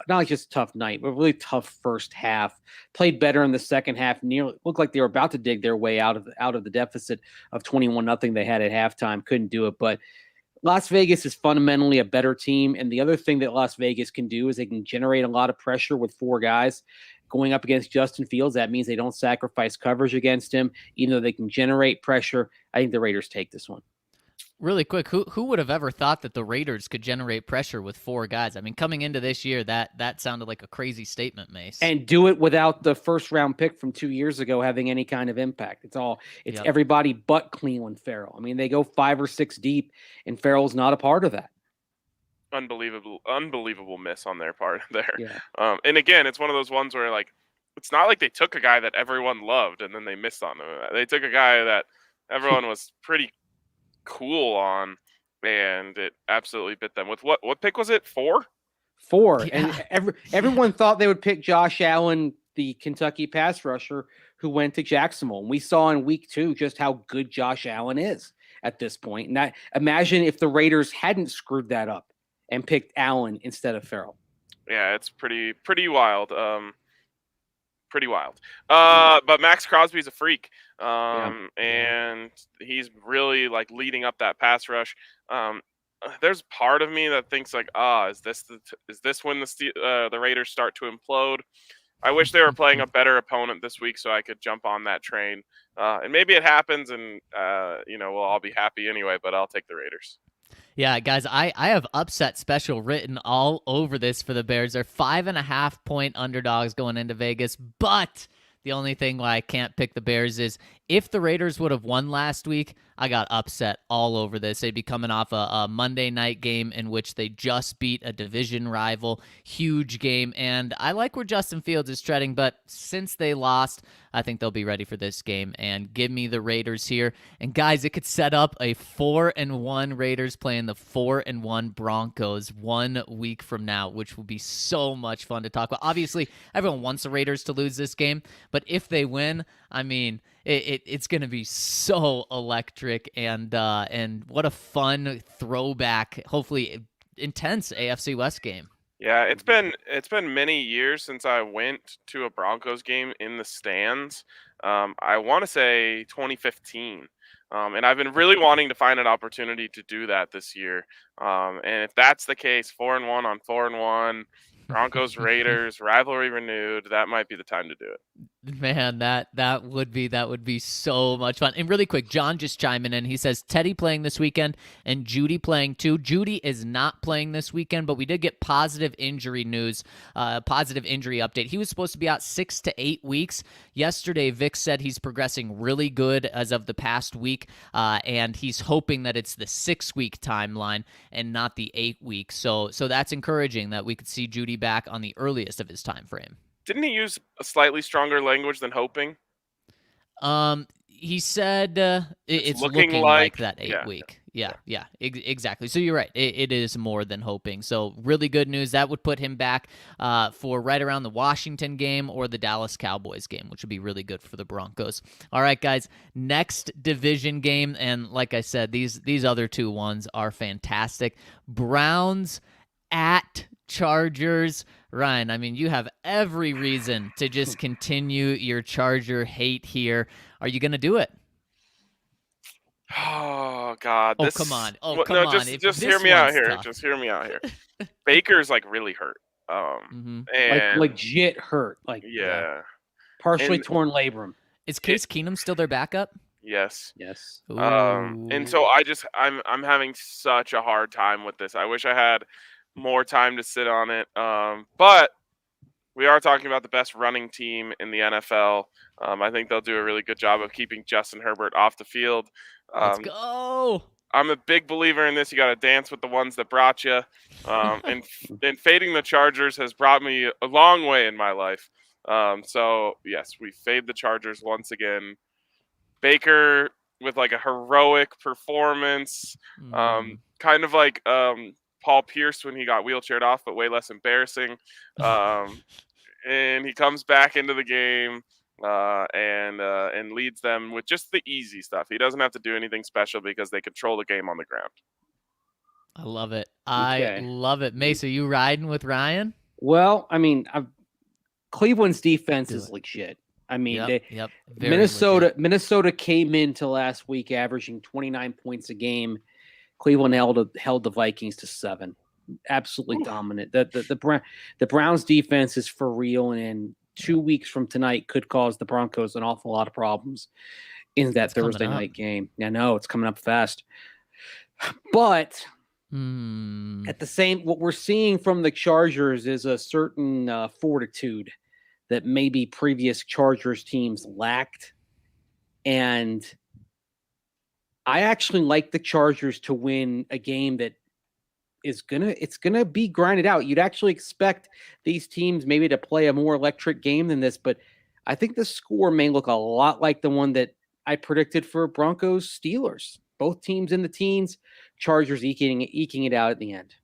not just tough night, but a really tough first half. Played better in the second half. Nearly looked like they were about to dig their way out of the deficit of 21-0 they had at halftime. Couldn't do it, but Las Vegas is fundamentally a better team. And the other thing that Las Vegas can do is they can generate a lot of pressure with four guys going up against Justin Fields. That means they don't sacrifice coverage against him, even though they can generate pressure. I think the Raiders take this one. Really quick, who would have ever thought that the Raiders could generate pressure with four guys? I mean, coming into this year, that sounded like a crazy statement, Mase. And do it without the first-round pick from 2 years ago having any kind of impact. It's everybody but Cleveland Farrell. I mean, they go 5 or 6 deep, and Farrell's not a part of that. Unbelievable miss on their part there. Yeah. And again, it's one of those ones where, like, it's not like they took a guy that everyone loved and then they missed on him. They took a guy that everyone was pretty cool on, and it absolutely bit them. With what pick was it? 4? 4. Yeah. And everyone thought they would pick Josh Allen, the Kentucky pass rusher who went to Jacksonville. And we saw in week 2 just how good Josh Allen is at this point. And imagine if the Raiders hadn't screwed that up and picked Allen instead of Farrell. Yeah, it's pretty wild. Pretty wild. But Max Crosby's a freak. And he's really like leading up that pass rush. There's part of me that thinks like, is this when the Raiders start to implode? I wish they were playing a better opponent this week so I could jump on that train. And maybe it happens, and we'll all be happy anyway. But I'll take the Raiders. Yeah, guys, I have upset special written all over this for the Bears. They're 5.5-point underdogs going into Vegas, but the only thing why I can't pick the Bears is if the Raiders would have won last week, I got upset all over this. They'd be coming off a Monday night game in which they just beat a division rival. Huge game. And I like where Justin Fields is treading, but since they lost, I think they'll be ready for this game. And give me the Raiders here. And guys, it could set up a 4-1 Raiders playing the 4-1 Broncos 1 week from now, which will be so much fun to talk about. Obviously, everyone wants the Raiders to lose this game, but if they win, I mean, it's going to be so electric, and what a fun throwback, hopefully intense AFC West game. Yeah, it's been many years since I went to a Broncos game in the stands. I want to say 2015. And I've been really wanting to find an opportunity to do that this year. And if that's the case, 4-1 on 4-1, Broncos Raiders rivalry renewed, that might be the time to do it. Man, that would be so much fun. And really quick, John just chiming in. He says Teddy playing this weekend and Judy playing too. Judy is not playing this weekend, but we did get positive injury news, positive injury update. He was supposed to be out 6 to 8 weeks. Yesterday, Vic said he's progressing really good as of the past week, and he's hoping that it's the 6-week timeline and not the 8 weeks. So that's encouraging that we could see Judy back on the earliest of his time frame. Didn't he use a slightly stronger language than hoping? He said it's looking like that 8 week. Yeah, exactly. So you're right. It is more than hoping. So really good news. That would put him back for right around the Washington game or the Dallas Cowboys game, which would be really good for the Broncos. All right, guys. Next division game, and like I said, these other two ones are fantastic. Browns at Chargers. Ryan, I mean, you have every reason to just continue your Charger hate here. Are you going to do it? Oh, God. Come on. Just hear me out here. Just hear me out here. Baker's, really hurt. And legit hurt. Yeah. Partially torn labrum. Is Case Keenum still their backup? Yes. Ooh. And so I'm having such a hard time with this. I wish I had more time to sit on it. But we are talking about the best running team in the NFL. I think they'll do a really good job of keeping Justin Herbert off the field. Let's go. I'm a big believer in this. You got to dance with the ones that brought you. And fading the Chargers has brought me a long way in my life. So, yes, we fade the Chargers once again. Baker with a heroic performance, kind of like Paul Pierce when he got wheelchaired off, but way less embarrassing. And he comes back into the game and leads them with just the easy stuff. He doesn't have to do anything special because they control the game on the ground. I love it. I love it. Mase, are you riding with Ryan? Well, I mean, Cleveland's defense is like shit. I mean, Minnesota came into last week averaging 29 points a game. Cleveland held the Vikings to 7. Absolutely dominant. The Browns defense is for real, and 2 weeks from tonight could cause the Broncos an awful lot of problems in that Thursday night game. I know it's coming up fast, but at the same, what we're seeing from the Chargers is a certain fortitude that maybe previous Chargers teams lacked, and I actually like the Chargers to win a game that it's gonna be grinded out. You'd actually expect these teams maybe to play a more electric game than this, but I think the score may look a lot like the one that I predicted for Broncos Steelers. Both teams in the teens, Chargers eking it out at the end.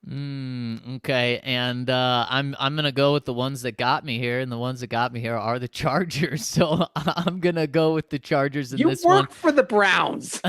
Okay, and I'm gonna go with the ones that got me here, and the ones that got me here are the Chargers. So I'm gonna go with the Chargers in this one. You work for the Browns.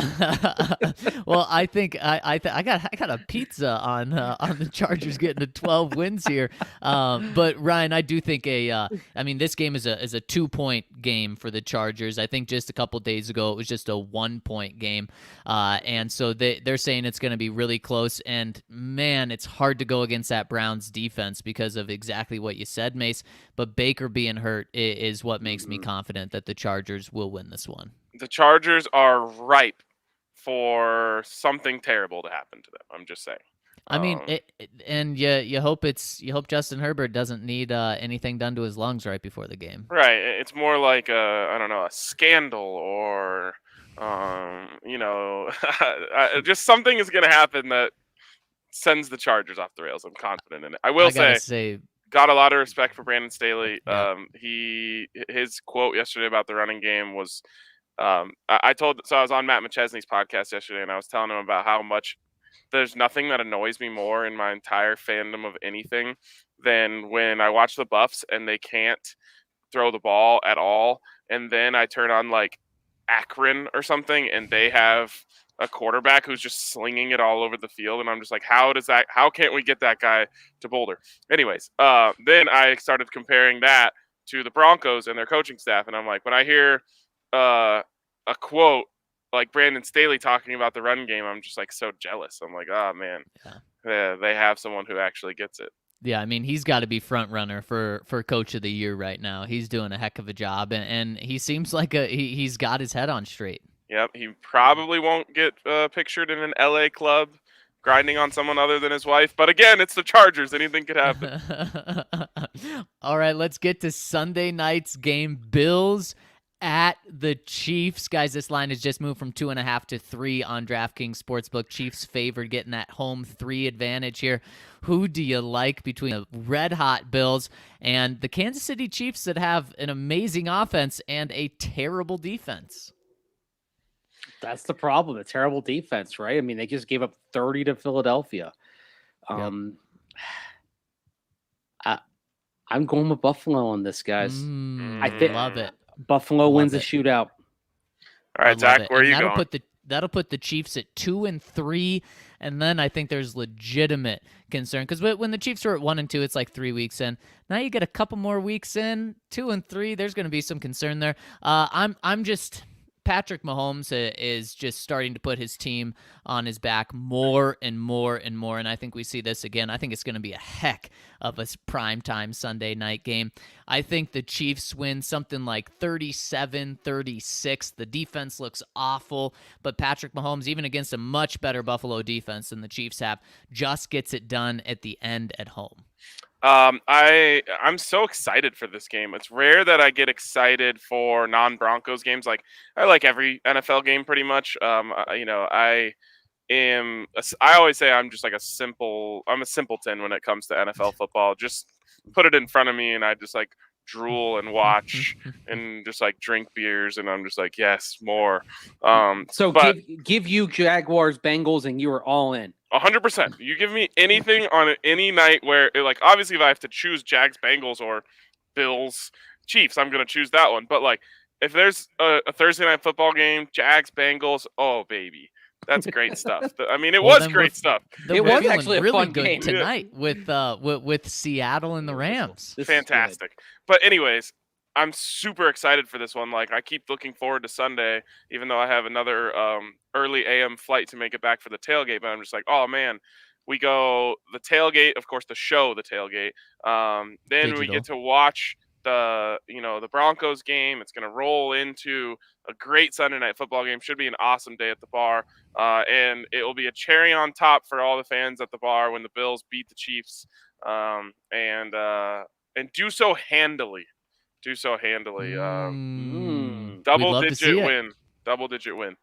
Well, I think I got a pizza on the Chargers getting to 12 wins here. But Ryan, I do think this game is a 2-point game for the Chargers. I think just a couple days ago it was just a 1-point game, and so they're saying it's going to be really close. And man, it's it's hard to go against that Browns defense because of exactly what you said, Mase. But Baker being hurt is what makes me confident that the Chargers will win this one. The Chargers are ripe for something terrible to happen to them. I'm just saying. I mean, you hope Justin Herbert doesn't need anything done to his lungs right before the game. Right. It's more like a scandal or just something is going to happen that sends the Chargers off the rails. I'm confident in it. I will say, got a lot of respect for Brandon Staley. Yeah. His quote yesterday about the running game was, I was on Matt McChesney's podcast yesterday, and I was telling him about how much there's nothing that annoys me more in my entire fandom of anything than when I watch the Buffs and they can't throw the ball at all, and then I turn on like Akron or something, and they have a quarterback who's just slinging it all over the field, and I'm just like, how can't we get that guy to Boulder? Anyways, then I started comparing that to the Broncos and their coaching staff, and I'm like, when I hear a quote like Brandon Staley talking about the run game, I'm just like so jealous. I'm like, oh man, they have someone who actually gets it. Yeah, I mean, he's got to be front runner for Coach of the Year right now. He's doing a heck of a job, and he seems like he's got his head on straight. Yep, he probably won't get pictured in an LA club grinding on someone other than his wife. But again, it's the Chargers. Anything could happen. All right, let's get to Sunday night's game. Bills at the Chiefs. Guys, this line has just moved from 2.5 to 3 on DraftKings Sportsbook. Chiefs favored, getting that home 3 advantage here. Who do you like between the red-hot Bills and the Kansas City Chiefs that have an amazing offense and a terrible defense? That's the problem. A terrible defense, right? I mean, they just gave up 30 to Philadelphia. I'm going with Buffalo on this, guys. I think love it. Buffalo wins a shootout. All right, Zach, where are you going? That'll put the Chiefs at 2-3, and then I think there's legitimate concern because when the Chiefs were at 1-2, it's like 3 weeks in. Now you get a couple more weeks in, 2-3. There's going to be some concern there. Patrick Mahomes is just starting to put his team on his back more and more and more, and I think we see this again. I think it's going to be a heck of a primetime Sunday night game. I think the Chiefs win something like 37-36. The defense looks awful, but Patrick Mahomes, even against a much better Buffalo defense than the Chiefs have, just gets it done at the end at home. I'm so excited for this game. It's rare that I get excited for non-Broncos games. Like I like every NFL game pretty much. I always say I'm just like I'm a simpleton when it comes to NFL football. Just put it in front of me and I just like drool and watch and just like drink beers and I'm just like, yes, more. Give you Jaguars, Bengals, and you are all in. 100%. You give me anything on any night where, like, obviously if I have to choose Jags, Bengals, or Bills, Chiefs, I'm going to choose that one. But, like, if there's a Thursday night football game, Jags, Bengals, oh, baby. That's great stuff. I mean, it was great stuff. It was actually a really fun good game tonight with Seattle and the Rams. Fantastic. But anyways, I'm super excited for this one. Like, I keep looking forward to Sunday, even though I have another early AM flight to make it back for the tailgate. But I'm just like, oh man, we go the tailgate, of course, the tailgate. Then we get to watch the Broncos game. It's going to roll into a great Sunday night football game. Should be an awesome day at the bar, and it will be a cherry on top for all the fans at the bar when the Bills beat the Chiefs, and do so handily. Double-digit win.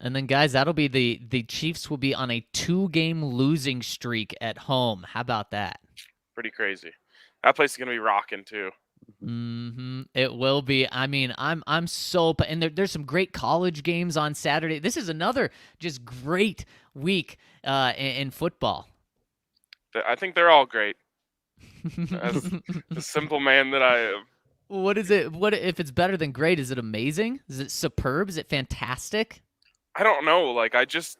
And then, guys, that'll be the Chiefs will be on a 2-game losing streak at home. How about that? Pretty crazy. That place is going to be rocking too. It will be. I mean, I'm so, and there's some great college games on Saturday. This is another just great week in football. I think they're all great. As the simple man that I am. What is it? What if it's better than great? Is it amazing? Is it superb? Is it fantastic? I don't know. Like, I just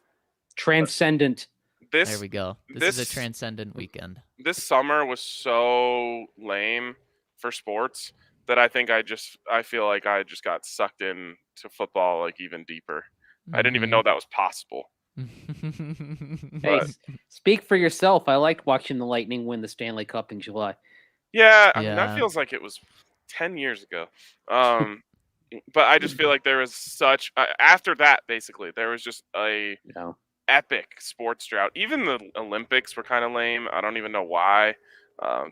transcendent. There we go. This is a transcendent weekend. This summer was so lame for sports that I think I feel like I just got sucked in to football like even deeper. I didn't even know that was possible. Hey, But speak for yourself. I liked watching the Lightning win the Stanley Cup in July. yeah, I mean that Yeah. feels like it was 10 years ago. Um, but I just feel like there was such after that basically there was just a No, epic sports drought. Even the Olympics were kind of lame. I don't even know why.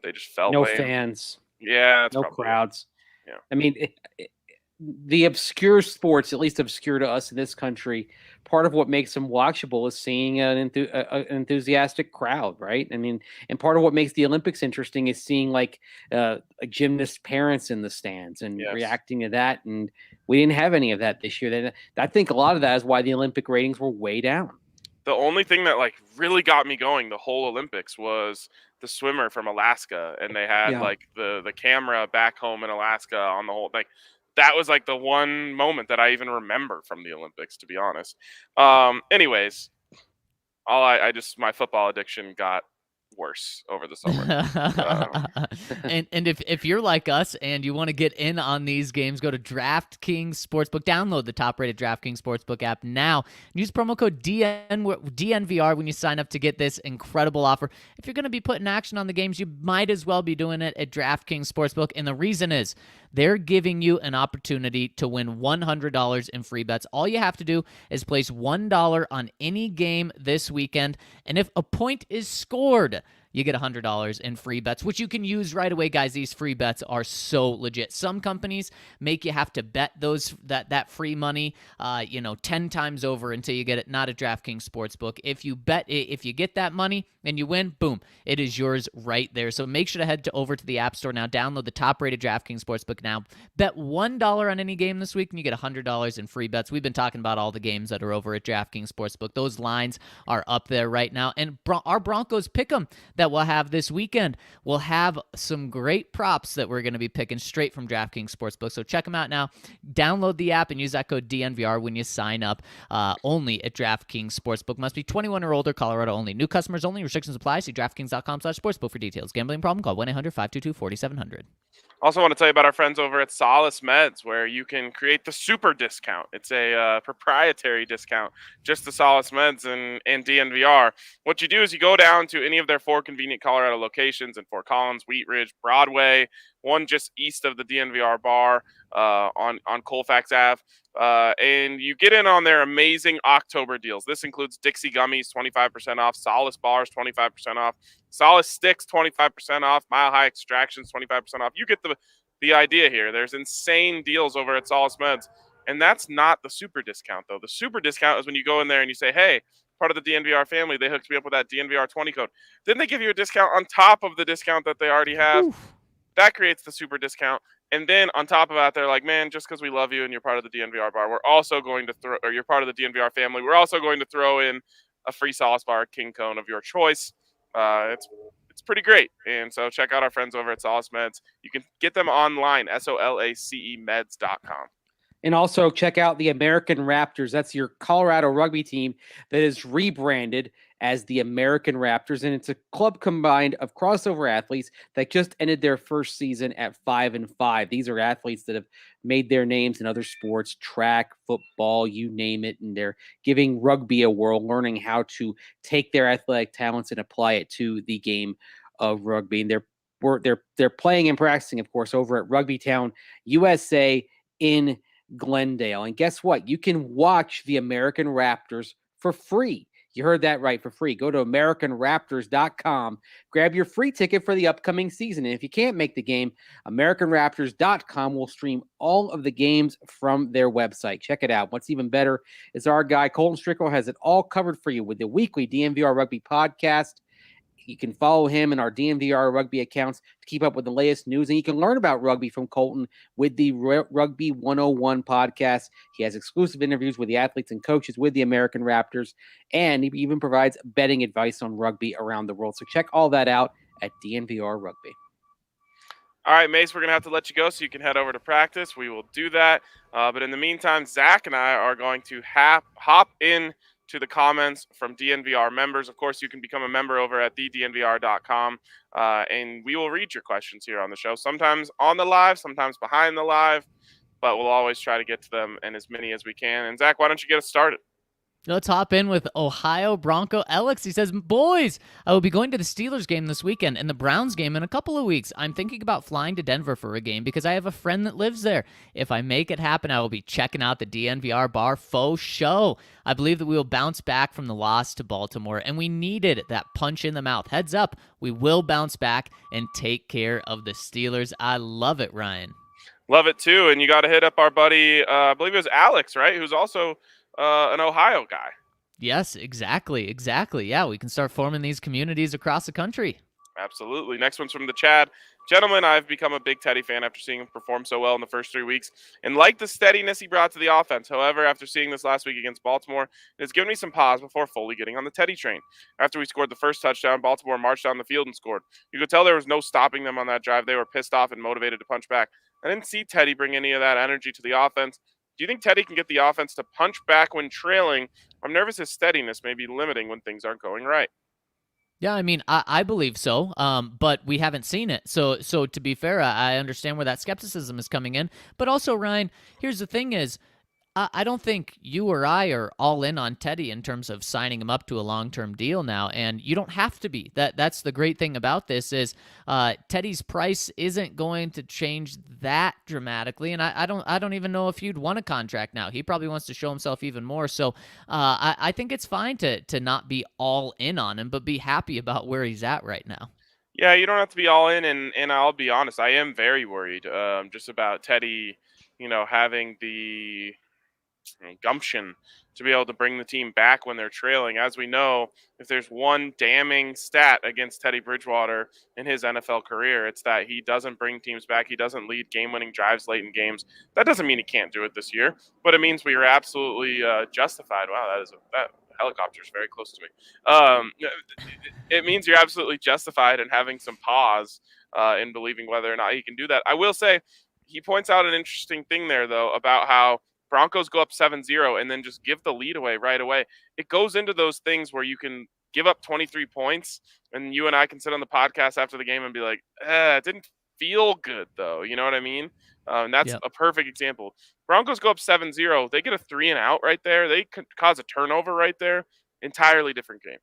They just felt no lame. fans, Yeah, that's no probably it. crowds. Yeah. I mean, the obscure sports, at least obscure to us in this country, part of what makes them watchable is seeing an enthusiastic crowd, right? I mean, and part of what makes the Olympics interesting is seeing like gymnast parents in the stands and Yes. reacting to that. And we didn't have any of that this year. I think a lot of that is why the Olympic ratings were way down. The only thing that like really got me going the whole Olympics was the swimmer from Alaska, and they had Yeah. like the camera back home in Alaska on the whole like that was like the one moment that I even remember from the Olympics, to be honest. Anyways, I just my football addiction got worse over the summer. And if you're like us and you want to get in on these games, go to DraftKings Sportsbook. Download the top-rated DraftKings Sportsbook app now. Use promo code DNVR when you sign up to get this incredible offer. If you're going to be putting action on the games, you might as well be doing it at DraftKings Sportsbook. And the reason is they're giving you an opportunity to win $100 in free bets. All you have to do is place $1 on any game this weekend, and if a point is scored, you get $100 in free bets, which you can use right away, guys. These free bets are so legit. Some companies make you have to bet that free money, 10 times over until you get it. Not a DraftKings Sportsbook. If you get that money and you win, boom, it is yours right there. So make sure to head over to the App Store now. Download the top-rated DraftKings Sportsbook now. Bet $1 on any game this week, and you get $100 in free bets. We've been talking about all the games that are over at DraftKings Sportsbook. Those lines are up there right now, and our Broncos pick'em that we'll have this weekend will have some great props that we're going to be picking straight from DraftKings Sportsbook. So check them out now. Download the app and use that code DNVR when you sign up. Only at DraftKings Sportsbook. Must be 21 or older. Colorado only. New customers only. Restrictions apply. See DraftKings.com/sportsbook for details. Gambling problem? Call 1-800-522-4700. Also want to tell you about our friends over at Solace Meds, where you can create the super discount. It's a proprietary discount just to Solace Meds and DNVR. What you do is you go down to any of their 4 convenient Colorado locations in Fort Collins, Wheat Ridge, Broadway, one just east of the DNVR bar on Colfax Ave. And you get in on their amazing October deals. This includes Dixie Gummies, 25% off, Solace Bars, 25% off, Solace Sticks, 25% off, Mile High Extractions, 25% off. You get the idea here. There's insane deals over at Solace Meds. And that's not the super discount, though. The super discount is when you go in there and you say, hey, part of the DNVR family, they hooked me up with that DNVR 20 code. Then they give you a discount on top of the discount that they already have. Oof. That creates the super discount. And then on top of that, they're like, man, just because we love you and you're part of the DNVR bar, we're also going to throw, or you're part of the DNVR family, we're also going to throw in a free Solace Bar King Cone of your choice. It's pretty great. And so check out our friends over at Solace Meds. You can get them online, SOLACE-meds.com. And also check out the American Raptors. That's your Colorado rugby team that is rebranded as the American Raptors. And it's a club combined of crossover athletes that just ended their first season at 5-5. These are athletes that have made their names in other sports, track, football, you name it. And they're giving rugby a whirl, learning how to take their athletic talents and apply it to the game of rugby. And they're playing and practicing, of course, over at Rugby Town, USA in Glendale. And guess what? You can watch the American Raptors for free. You heard that right, for free. Go to AmericanRaptors.com. Grab your free ticket for the upcoming season. And if you can't make the game, AmericanRaptors.com will stream all of the games from their website. Check it out. What's even better is our guy, Colton Strickle, has it all covered for you with the weekly DNVR Rugby podcast. You can follow him in our DNVR rugby accounts to keep up with the latest news. And you can learn about rugby from Colton with the Rugby 101 podcast. He has exclusive interviews with the athletes and coaches with the American Raptors. And he even provides betting advice on rugby around the world. So check all that out at DNVR Rugby. All right, Mase, we're going to have to let you go so you can head over to practice. We will do that. But in the meantime, Zach and I are going to hop in to the comments from DNVR members. Of course, you can become a member over at thednvr.com, and we will read your questions here on the show, sometimes on the live, sometimes behind the live, but we'll always try to get to them and as many as we can. And Zach, why don't you get us started? Let's hop in with Ohio Bronco Alex. He says, boys, I will be going to the Steelers game this weekend and the Browns game in a couple of weeks. I'm thinking about flying to Denver for a game because I have a friend that lives there. If I make it happen, I will be checking out the DNVR bar faux show. I believe that we will bounce back from the loss to Baltimore, and we needed that punch in the mouth. Heads up, we will bounce back and take care of the Steelers. I love it, Ryan. Love it too, and you got to hit up our buddy, I believe it was Alex, right, who's also an Ohio guy. Yes, exactly. Yeah, we can start forming these communities across the country. Absolutely. Next one's from the Chad. Gentlemen, I've become a big Teddy fan after seeing him perform so well in the first 3 weeks and like the steadiness he brought to the offense. However, after seeing this last week against Baltimore, it has given me some pause before fully getting on the Teddy train. After we scored the first touchdown, Baltimore marched down the field and scored. You could tell there was no stopping them on that drive. They were pissed off and motivated to punch back. I didn't see Teddy bring any of that energy to the offense. Do you think Teddy can get the offense to punch back when trailing? I'm nervous his steadiness may be limiting when things aren't going right. Yeah, I mean, I believe so, but we haven't seen it. So to be fair, I understand where that skepticism is coming in. But also, Ryan, here's the thing is, I don't think you or I are all in on Teddy in terms of signing him up to a long-term deal now, and you don't have to be. That's the great thing about this is Teddy's price isn't going to change that dramatically, and I don't even know if you'd want a contract now. He probably wants to show himself even more. So I think it's fine to not be all in on him, but be happy about where he's at right now. Yeah, you don't have to be all in, and I'll be honest, I am very worried just about Teddy, having the gumption to be able to bring the team back when they're trailing. As we know, if there's one damning stat against Teddy Bridgewater in his NFL career, it's that he doesn't bring teams back. He doesn't lead game-winning drives late in games. That doesn't mean he can't do it this year, but it means we are absolutely justified. Wow, that helicopter is very close to me. It means you're absolutely justified in having some pause in believing whether or not he can do that. I will say he points out an interesting thing there, though, about how Broncos go up 7-0 and then just give the lead away right away. It goes into those things where you can give up 23 points and you and I can sit on the podcast after the game and be like, it didn't feel good, though. You know what I mean? And that's a perfect example. Broncos go up 7-0. They get a 3-and-out right there. They could cause a turnover right there. Entirely different game.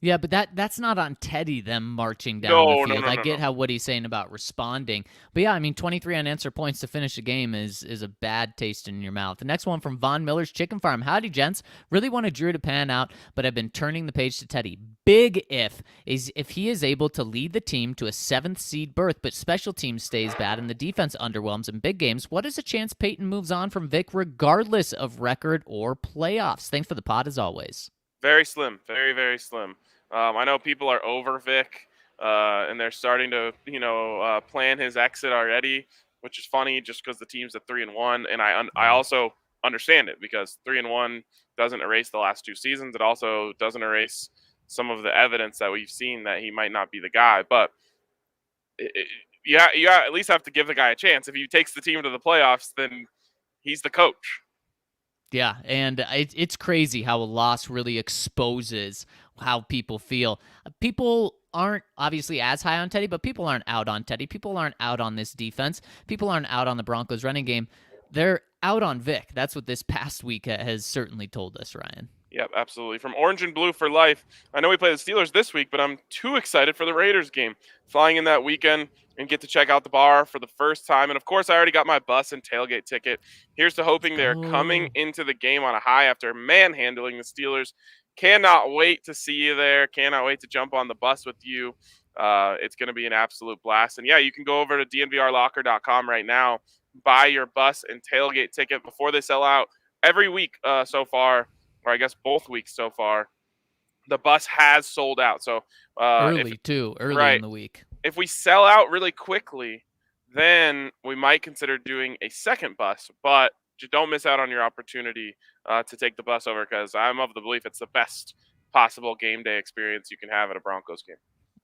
Yeah, but that's not on Teddy, them marching down the field. I get no. what he's saying about responding. But yeah, I mean, 23 unanswered points to finish a game is a bad taste in your mouth. The next one from Von Miller's Chicken Farm. Howdy, gents. Really wanted Drew to pan out, but I've been turning the page to Teddy. Big if he is able to lead the team to a 7th seed berth, but special teams stays bad and the defense underwhelms in big games, what is the chance Peyton moves on from Vic regardless of record or playoffs? Thanks for the pod as always. Very slim. Very, very slim. I know people are over Vic, and they're starting to, plan his exit already, which is funny just because the team's at 3-1, and I also understand it because 3-1 doesn't erase the last 2 seasons. It also doesn't erase some of the evidence that we've seen that he might not be the guy. But you at least have to give the guy a chance. If he takes the team to the playoffs, then he's the coach. Yeah, and it's crazy how a loss really exposes how people feel. People aren't obviously as high on Teddy, but people aren't out on Teddy. People aren't out on this defense. People aren't out on the Broncos running game. They're out on Vic. That's what this past week has certainly told us, Ryan. Yep, absolutely. From Orange and Blue for life. I know we play the Steelers this week, but I'm too excited for the Raiders game. Flying in that weekend and get to check out the bar for the first time. And, of course, I already got my bus and tailgate ticket. Here's to hoping they're coming into the game on a high after manhandling the Steelers. Cannot wait to see you there. Cannot wait to jump on the bus with you. It's going to be an absolute blast. And, yeah, you can go over to dnvrlocker.com right now, buy your bus and tailgate ticket before they sell out. Every week so far, or I guess both weeks so far, the bus has sold out. So early in the week. If we sell out really quickly, then we might consider doing a second bus. But just don't miss out on your opportunity to take the bus over, because I'm of the belief it's the best possible game day experience you can have at a Broncos game.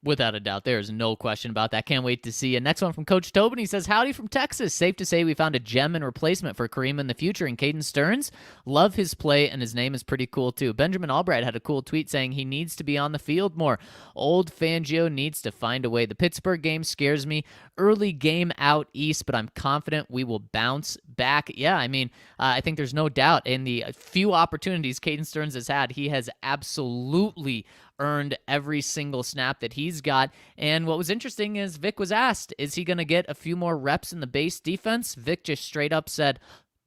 Without a doubt. There's no question about that. Can't wait to see you. Next one from Coach Tobin. He says, howdy from Texas. Safe to say we found a gem and replacement for Kareem in the future in Caden Stearns. Love his play, and his name is pretty cool, too. Benjamin Albright had a cool tweet saying he needs to be on the field more. Old Fangio needs to find a way. The Pittsburgh game scares me. Early game out east, but I'm confident we will bounce back. Yeah, I mean, I think there's no doubt in the few opportunities Caden Stearns has had, he has absolutely earned every single snap that he's got. And what was interesting is Vic was asked, is he going to get a few more reps in the base defense? Vic just straight up said,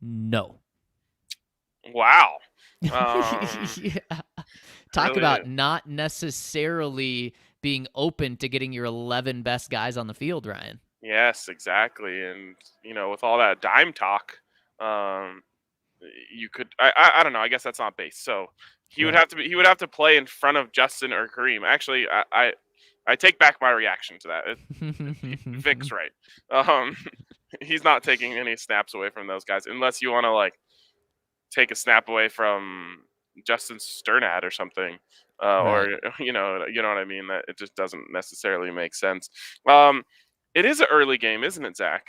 no. Wow. Yeah. Talk Really? about not necessarily being open to getting your 11 best guys on the field, Ryan. Yes, exactly. And with all that dime talk, you could. I don't know. I guess that's not base. So he would Right. have to be. He would have to play in front of Justin or Kareem. Actually, I take back my reaction to that. Vic's right. He's not taking any snaps away from those guys unless you want to take a snap away from Justin Sternad or something, or Right. you know what I mean. That it just doesn't necessarily make sense. It is an early game, isn't it, Zach?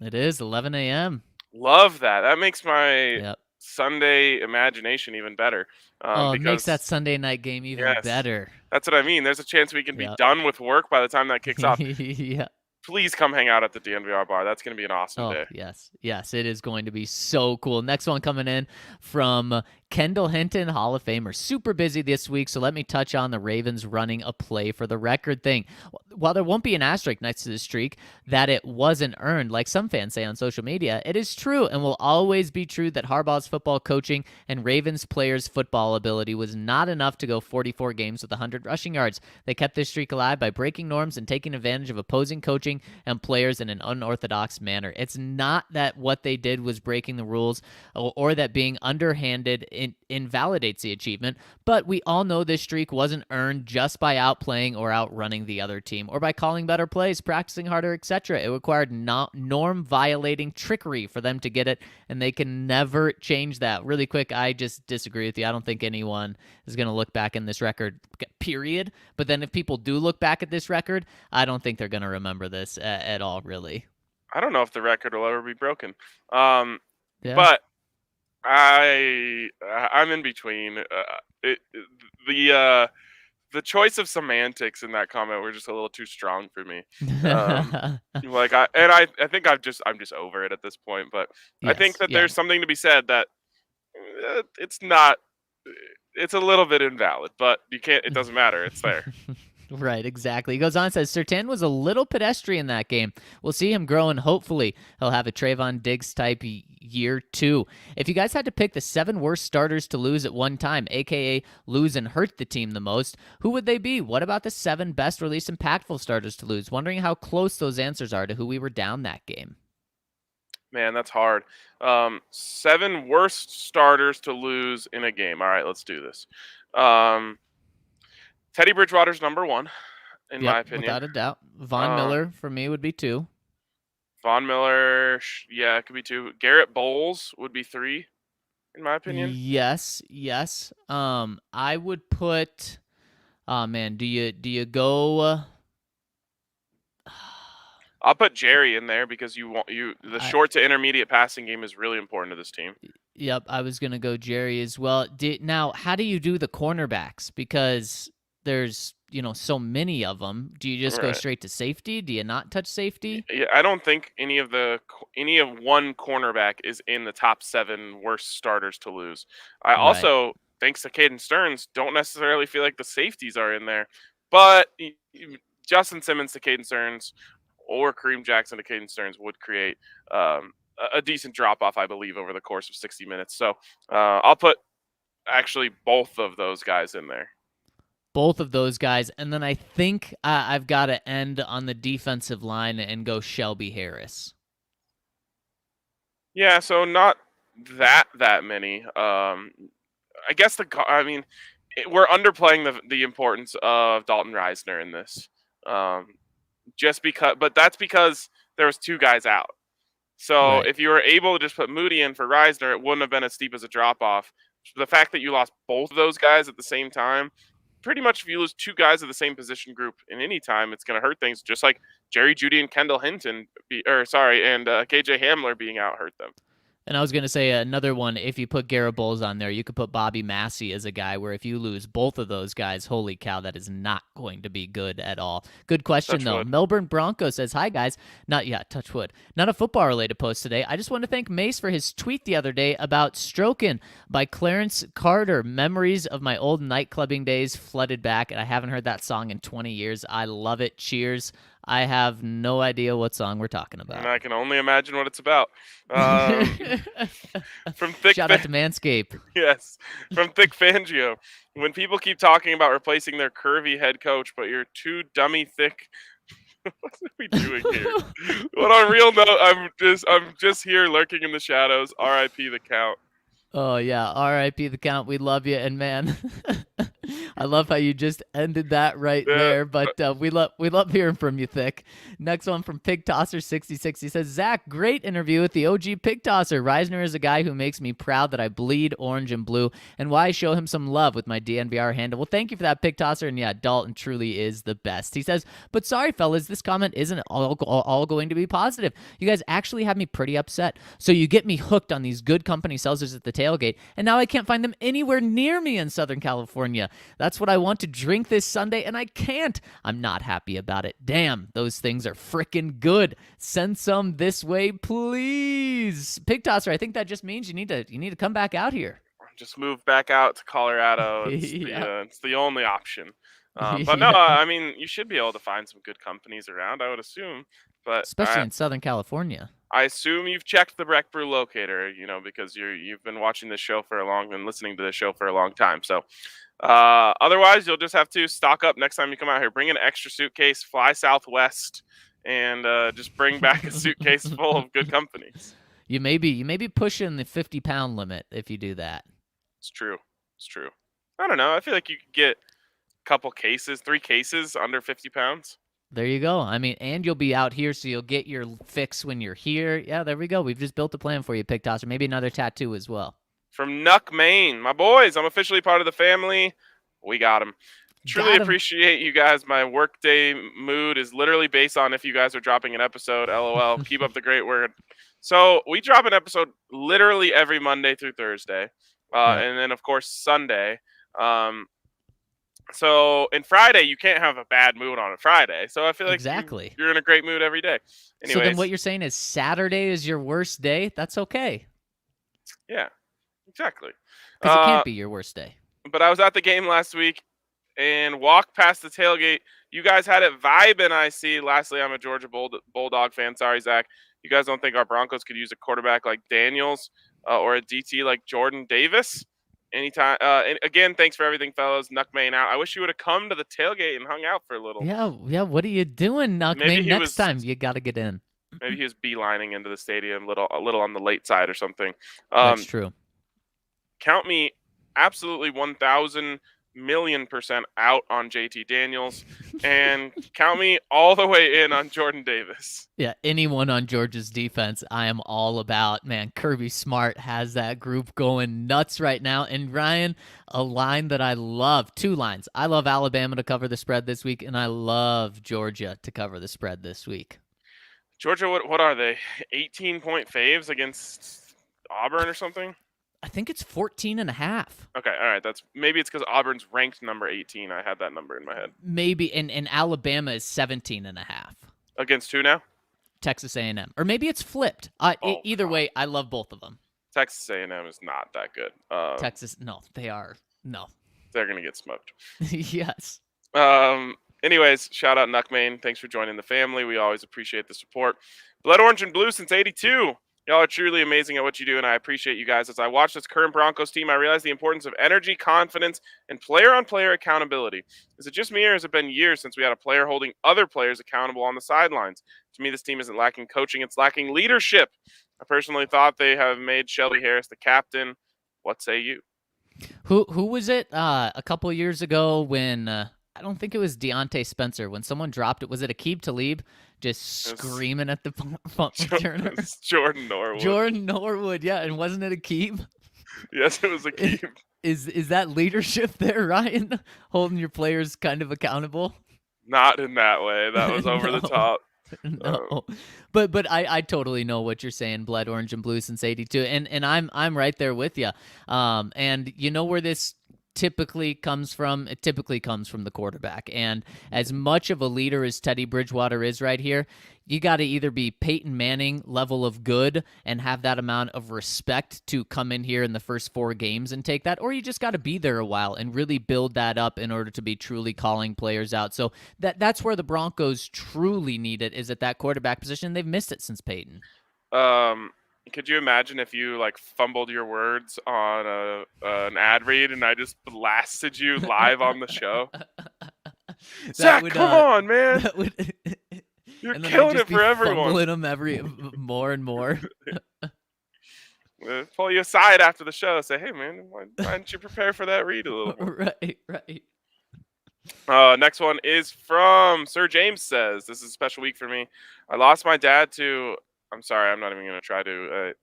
It is 11 a.m. Love that. That makes my Yep. Sunday imagination even better. It makes that Because Sunday night game even yes, better. that's what I mean. There's a chance we can be Yep. done with work by the time that kicks off. Yeah. Please come hang out at the DNVR bar. That's going to be an awesome Oh, day. yes, it is going to be so cool. Next one coming in from Kendall Hinton, Hall of Famer. Super busy this week, so let me touch on the Ravens running a play for the record thing. While there won't be an asterisk next to the streak that it wasn't earned, like some fans say on social media, it is true and will always be true that Harbaugh's football coaching and Ravens players' football ability was not enough to go 44 games with 100 rushing yards. They kept this streak alive by breaking norms and taking advantage of opposing coaching and players in an unorthodox manner. It's not that what they did was breaking the rules or that being underhanded invalidates the achievement, but we all know this streak wasn't earned just by outplaying or outrunning the other team or by calling better plays, practicing harder, etc. It required norm-violating trickery for them to get it, and they can never change that. Really quick, I just disagree with you. I don't think anyone is going to look back in this record, period. But then if people do look back at this record, I don't think they're going to remember this at all, really. I don't know if the record will ever be broken. Yeah. But I'm in between. The choice of semantics in that comment were just a little too strong for me. I think I'm just over it at this point. But I think Yes, that yeah. there's something to be said that it's not. It's a little bit invalid, but you can't. It doesn't matter. It's there. Right, exactly. He goes on and says, Surtain was a little pedestrian that game. We'll see him grow, and hopefully he'll have a Trayvon Diggs type year 2. If you guys had to pick the 7 worst starters to lose at one time, a.k.a. lose and hurt the team the most, who would they be? What about the 7 best or least impactful starters to lose? Wondering how close those answers are to who we were down that game. Man, that's hard. 7 worst starters to lose in a game. All right, let's do this. Teddy Bridgewater's number 1, in my opinion. Without a doubt. Von Miller, for me, would be 2. Von Miller, yeah, it could be 2. Garrett Bowles would be 3, in my opinion. Yes. I would put. Oh man, do you go? I'll put Jerry in there because the short to intermediate passing game is really important to this team. Yep, I was gonna go Jerry as well. Now, how do you do the cornerbacks? Because there's so many of them. Do you just go straight to safety? Do you not touch safety? Yeah, I don't think any of one cornerback is in the top 7 worst starters to lose. I also, thanks to Caden Stearns, don't necessarily feel like the safeties are in there. But Justin Simmons to Caden Stearns or Kareem Jackson to Caden Stearns would create a decent drop-off, I believe, over the course of 60 minutes. So I'll put actually both of those guys in there. Both of those guys. And then I think I've got to end on the defensive line and go Shelby Harris. Yeah, so not that many. I guess we're underplaying the importance of Dalton Reisner in this. But that's because there was 2 guys out. So if you were able to just put Moody in for Reisner, it wouldn't have been as steep as a drop-off. The fact that you lost both of those guys at the same time, pretty much if you lose 2 guys of the same position group in any time, it's going to hurt things, just like Jerry Jeudy and Kendall Hinton, and KJ Hamler being out hurt them. And I was going to say another one, if you put Garrett Bowles on there, you could put Bobby Massey as a guy where if you lose both of those guys, holy cow, that is not going to be good at all. Good question, Touch though. wood. Melbourne Broncos says, hi, guys. Touch wood. Not a football-related post today. I just want to thank Mase for his tweet the other day about Strokin' by Clarence Carter. Memories of my old nightclubbing days flooded back, and I haven't heard that song in 20 years. I love it. Cheers. I have no idea what song we're talking about. And I can only imagine what it's about. From Thick Shout out to Manscaped. Yes, from Thick Fangio. When people keep talking about replacing their curvy head coach, but you're too dummy thick. What are we doing here? But on a real note, I'm just here lurking in the shadows. R.I.P. the Count. Oh yeah, R.I.P. the Count. We love you, and man, I love how you just ended that right there. But we love hearing from you, Thick. Next one from Pig Tosser 66. He says, Zach, great interview with the OG Pig Tosser. Reisner is a guy who makes me proud that I bleed orange and blue, and why I show him some love with my DNVR handle. Well, thank you for that, Pig Tosser. And yeah, Dalton truly is the best. He says, but sorry, fellas, this comment isn't all going to be positive. You guys actually have me pretty upset. So you get me hooked on these good company seltzers at the tailgate, and now I can't find them anywhere near me in Southern California. That's what I want to drink this Sunday, and I can't. I'm not happy about it. Damn, those things are frickin' good. Send some this way, please. Pig Tosser, I think that just means you need to come back out here. Just move back out to Colorado. It's the only option. But no, I mean, you should be able to find some good companies around, I would assume. But especially in Southern California. I assume you've checked the Breck Brew locator, because you've been watching this show and listening to this show for a long time. So otherwise, you'll just have to stock up next time you come out here. Bring an extra suitcase, fly Southwest, and just bring back a suitcase full of good companies. You may be pushing the 50-pound limit if you do that. It's true. I don't know. I feel like you could get a couple cases, 3 cases under 50 pounds. There you go. I mean, and you'll be out here, so you'll get your fix when you're here. Yeah, there we go. We've just built a plan for you, Pig Tosser. Maybe another tattoo as well. From Nuck, Maine. My boys, I'm officially part of the family. We got him. Truly appreciate you guys. My workday mood is literally based on if you guys are dropping an episode. LOL. Keep up the great work. So we drop an episode literally every Monday through Thursday. And then, of course, Sunday. So in Friday, you can't have a bad mood on a Friday. So I feel like you're in a great mood every day. Anyways, so then what you're saying is Saturday is your worst day? That's okay. Yeah, exactly. Because it can't be your worst day. But I was at the game last week and walked past the tailgate. You guys had it vibing, I see. Lastly, I'm a Georgia Bulldog fan. Sorry, Zach. You guys don't think our Broncos could use a quarterback like Daniels or a DT like Jordan Davis? Anytime. And again, thanks for everything, fellas. Nuckman out. I wish you would have come to the tailgate and hung out for a little. Yeah. What are you doing, Nuckman? Next time you got to get in. Maybe he was beelining into the stadium, a little on the late side or something. That's true. Count me absolutely 1,000,000,000% out on JT Daniels, and count me all the way in on Jordan Davis. Yeah, anyone on Georgia's defense, I am all about. Man, Kirby Smart has that group going nuts right now. And Ryan, a line that I love, 2 lines. I love Alabama to cover the spread this week, and I love Georgia to cover the spread this week. Georgia, what are they? 18-point faves against Auburn or something? I think it's 14.5. Okay, all right. Maybe it's because Auburn's ranked number 18. I had that number in my head. Maybe, and Alabama is 17.5. Against who now? Texas A&M, or maybe it's flipped. Either way, I love both of them. Texas A&M is not that good. Texas, no, they are. No, they're gonna get smoked. Yes. Anyways, shout out Nuckman. Thanks for joining the family. We always appreciate the support. Blood Orange and Blue since '82. Y'all are truly amazing at what you do, and I appreciate you guys. As I watch this current Broncos team, I realize the importance of energy, confidence, and player-on-player accountability. Is it just me, or has it been years since we had a player holding other players accountable on the sidelines? To me, this team isn't lacking coaching. It's lacking leadership. I personally thought they have made Shelby Harris the captain. What say you? Who was it a couple of years ago when I don't think it was Deontay Spencer. When someone dropped it, was it Aqib Talib just screaming at the punt returner? It's Jordan Norwood. Jordan Norwood, yeah. And wasn't it Aqib? Yes, it was Aqib. Is that leadership there, Ryan? Holding your players kind of accountable? Not in that way. That was over the top. No, but I totally know what you're saying. Blood orange and blue since '82, and I'm right there with you. And you know where this typically comes from? It typically comes from the quarterback. And as much of a leader as Teddy Bridgewater is right here, you got to either be Peyton Manning level of good and have that amount of respect to come in here in the first 4 games and take that, or you just got to be there a while and really build that up in order to be truly calling players out. So that's where the Broncos truly need it, is at that quarterback position. They've missed it since Peyton. Could you imagine if you like fumbled your words on an ad read and I just blasted you live on the show? Zach, come on, man! You're killing it for everyone. Fumbling them more and more. We'll pull you aside after the show and say, hey, man, why didn't you prepare for that read a little more? Right. Next one is from Sir James says, this is a special week for me. I lost my dad to... I'm sorry, I'm not even going to try to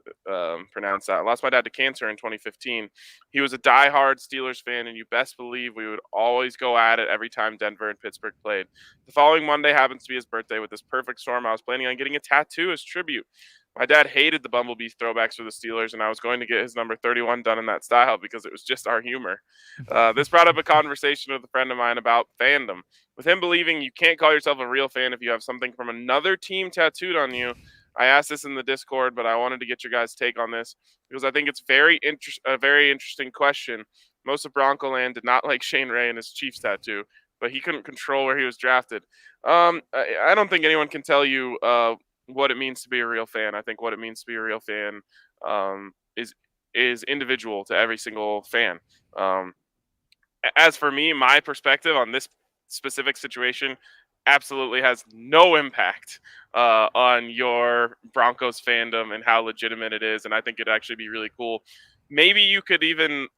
pronounce that. I lost my dad to cancer in 2015. He was a diehard Steelers fan, and you best believe we would always go at it every time Denver and Pittsburgh played. The following Monday happens to be his birthday. With this perfect storm, I was planning on getting a tattoo as tribute. My dad hated the Bumblebee throwbacks for the Steelers, and I was going to get his number 31 done in that style because it was just our humor. This brought up a conversation with a friend of mine about fandom. With him believing you can't call yourself a real fan if you have something from another team tattooed on you, I asked this in the Discord, but I wanted to get your guys' take on this because I think it's a very interesting question. Most of Bronco Land did not like Shane Ray and his Chiefs tattoo, but he couldn't control where he was drafted. I don't think anyone can tell you what it means to be a real fan. I think what it means to be a real fan is individual to every single fan. As for me, my perspective on this specific situation absolutely has no impact on your Broncos fandom and how legitimate it is. And I think it'd actually be really cool. Maybe you could even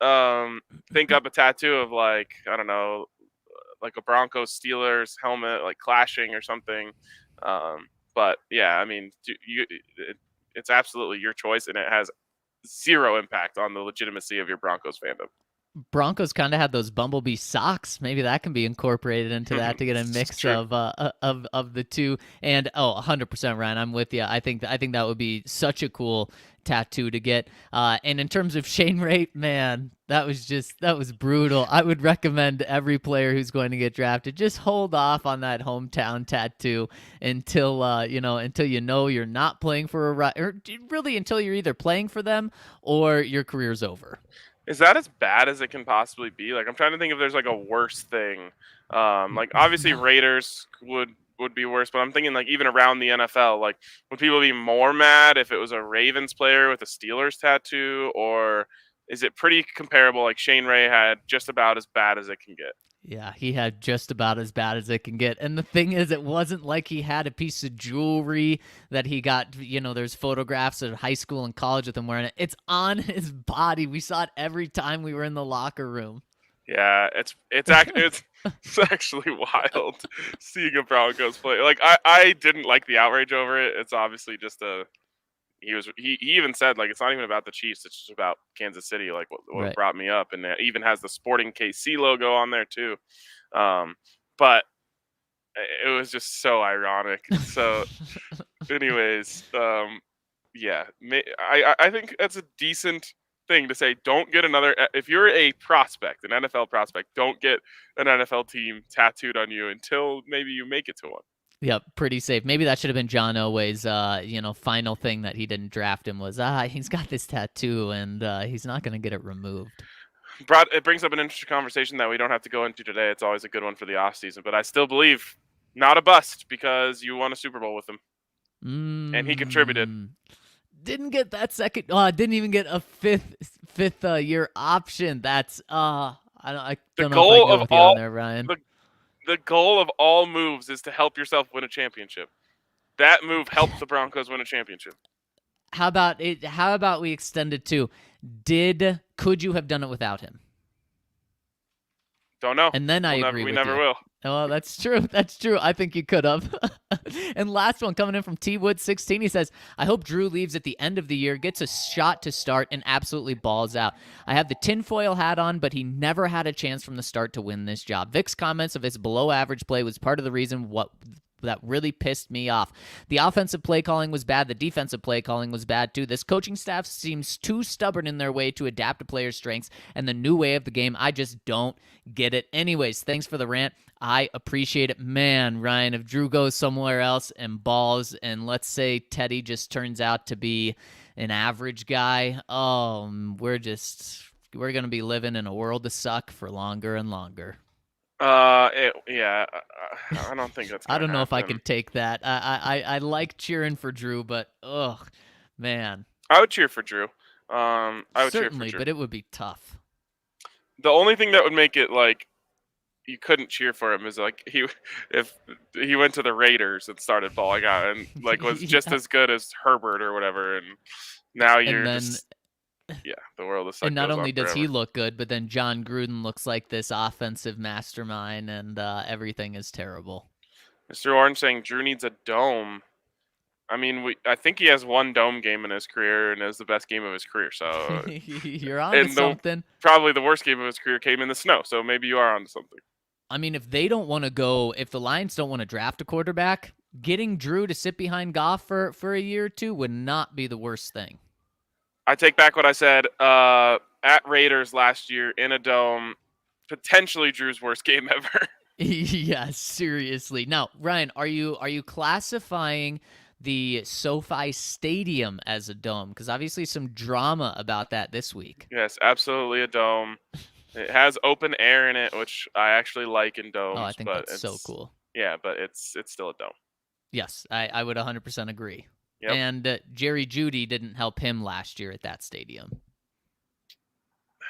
think up a tattoo of like, I don't know, like a Broncos Steelers helmet, like clashing or something. But yeah, I mean, it's absolutely your choice and it has zero impact on the legitimacy of your Broncos fandom. Broncos kind of have those Bumblebee socks. Maybe that can be incorporated into that to get a mix of the two. And 100%, Ryan, I'm with you. I think that would be such a cool tattoo to get. And in terms of Shane Ray, man, that was brutal. I would recommend every player who's going to get drafted just hold off on that hometown tattoo until you're not playing for or really until you're either playing for them or your career's over. Is that as bad as it can possibly be? Like, I'm trying to think if there's like a worse thing. Like obviously Raiders would be worse, but I'm thinking like even around the NFL, like would people be more mad if it was a Ravens player with a Steelers tattoo, or is it pretty comparable? Like Shane Ray had just about as bad as it can get. Yeah, he had just about as bad as it can get. And the thing is, it wasn't like he had a piece of jewelry that he got, there's photographs of high school and college with him wearing it. It's on his body. We saw it every time we were in the locker room. Yeah, it's actually wild seeing a Broncos play. Like I didn't like the outrage over it. It's obviously just he even said like it's not even about the Chiefs, it's just about Kansas City, like what right. brought me up, and it even has the Sporting KC logo on there too. But it was just so ironic. So anyways, yeah, I think that's a decent thing to say. Don't get another, if you're a prospect, an NFL prospect, don't get an NFL team tattooed on you until maybe you make it to one. Yep, pretty safe. Maybe that should have been John Elway's, final thing that he didn't draft him was, he's got this tattoo and he's not going to get it removed. It brings up an interesting conversation that we don't have to go into today. It's always a good one for the offseason, but I still believe not a bust because you won a Super Bowl with him. And he contributed. Didn't get that second, didn't even get a fifth year option. That's, I don't know if I go with you on there, Ryan. The goal of all moves is to help yourself win a championship. That move helped the Broncos win a championship. How about we extend it to, could you have done it without him? Don't know. And then I agree with you. We never will. Well, that's true. That's true. I think you could have. And last one coming in from T Wood 16. He says, I hope Drew leaves at the end of the year, gets a shot to start, and absolutely balls out. I have the tinfoil hat on, but he never had a chance from the start to win this job. Vic's comments of his below average play was part of the reason that really pissed me off. The offensive play calling was bad. The defensive play calling was bad too. This coaching staff seems too stubborn in their way to adapt to players' strengths and the new way of the game. I just don't get it. Anyways, thanks for the rant. I appreciate it. Man, Ryan, if Drew goes somewhere else and balls, and let's say Teddy just turns out to be an average guy, we're going to be living in a world of suck for longer and longer. I don't think that's gonna I don't know happen. if I can take that. I like cheering for Drew, but man. I would cheer for Drew. I would Certainly, cheer for Drew. but it would be tough. The only thing that would make it like you couldn't cheer for him is like if he went to the Raiders and started balling out and like was just as good as Herbert or whatever, and now you're the world is. And not only does he look good, but then John Gruden looks like this offensive mastermind, and everything is terrible. Mr. Orange saying Drew needs a dome. I mean, I think he has one dome game in his career, and it was the best game of his career. So you're on to something. Probably the worst game of his career came in the snow. So maybe you are on to something. I mean, if they don't want to go, if the Lions don't want to draft a quarterback, getting Drew to sit behind Goff for a year or two would not be the worst thing. I take back what I said. At Raiders last year in a dome, potentially Drew's worst game ever. Yeah, seriously. Now, Ryan, are you classifying the SoFi Stadium as a dome? Because obviously some drama about that this week. Yes, absolutely a dome. It has open air in it, which I actually like in domes. Oh, I think that's so cool. Yeah, but it's still a dome. Yes, I would 100% agree. Yep. And Jerry Jeudy didn't help him last year at that stadium.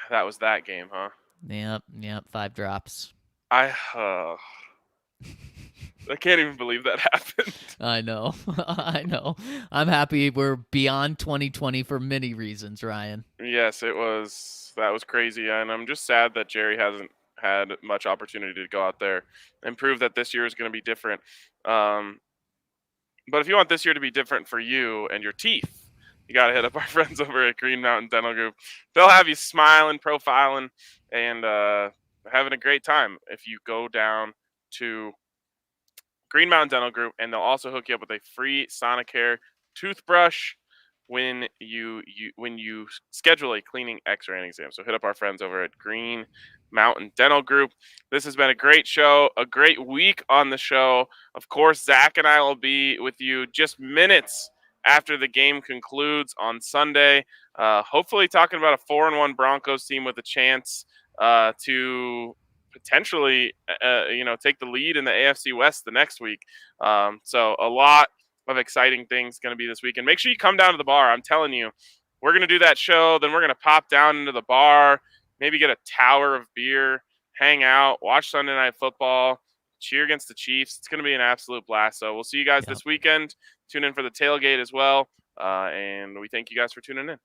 That was that game, huh? Yep, 5 drops. I can't even believe that happened. I know. I'm happy we're beyond 2020 for many reasons, Ryan. Yes, that was crazy, and I'm just sad that Jerry hasn't had much opportunity to go out there and prove that this year is going to be different. But if you want this year to be different for you and your teeth, you got to hit up our friends over at Green Mountain Dental Group. They'll have you smiling, profiling, and having a great time if you go down to Green Mountain Dental Group, and they'll also hook you up with a free Sonicare toothbrush when you schedule a cleaning, X-ray, and exam. So hit up our friends over at Green Mountain Dental Group. This has been a great show, a great week on the show. Of course, Zach and I will be with you just minutes after the game concludes on Sunday. Hopefully talking about a 4-1 Broncos team with a chance to potentially, take the lead in the AFC West the next week. So a lot of exciting things going to be this week. And make sure you come down to the bar. I'm telling you, we're going to do that show. Then we're going to pop down into the bar, maybe get a tower of beer, hang out, watch Sunday Night Football, cheer against the Chiefs. It's going to be an absolute blast. So we'll see you guys this weekend. Tune in for the tailgate as well. And we thank you guys for tuning in.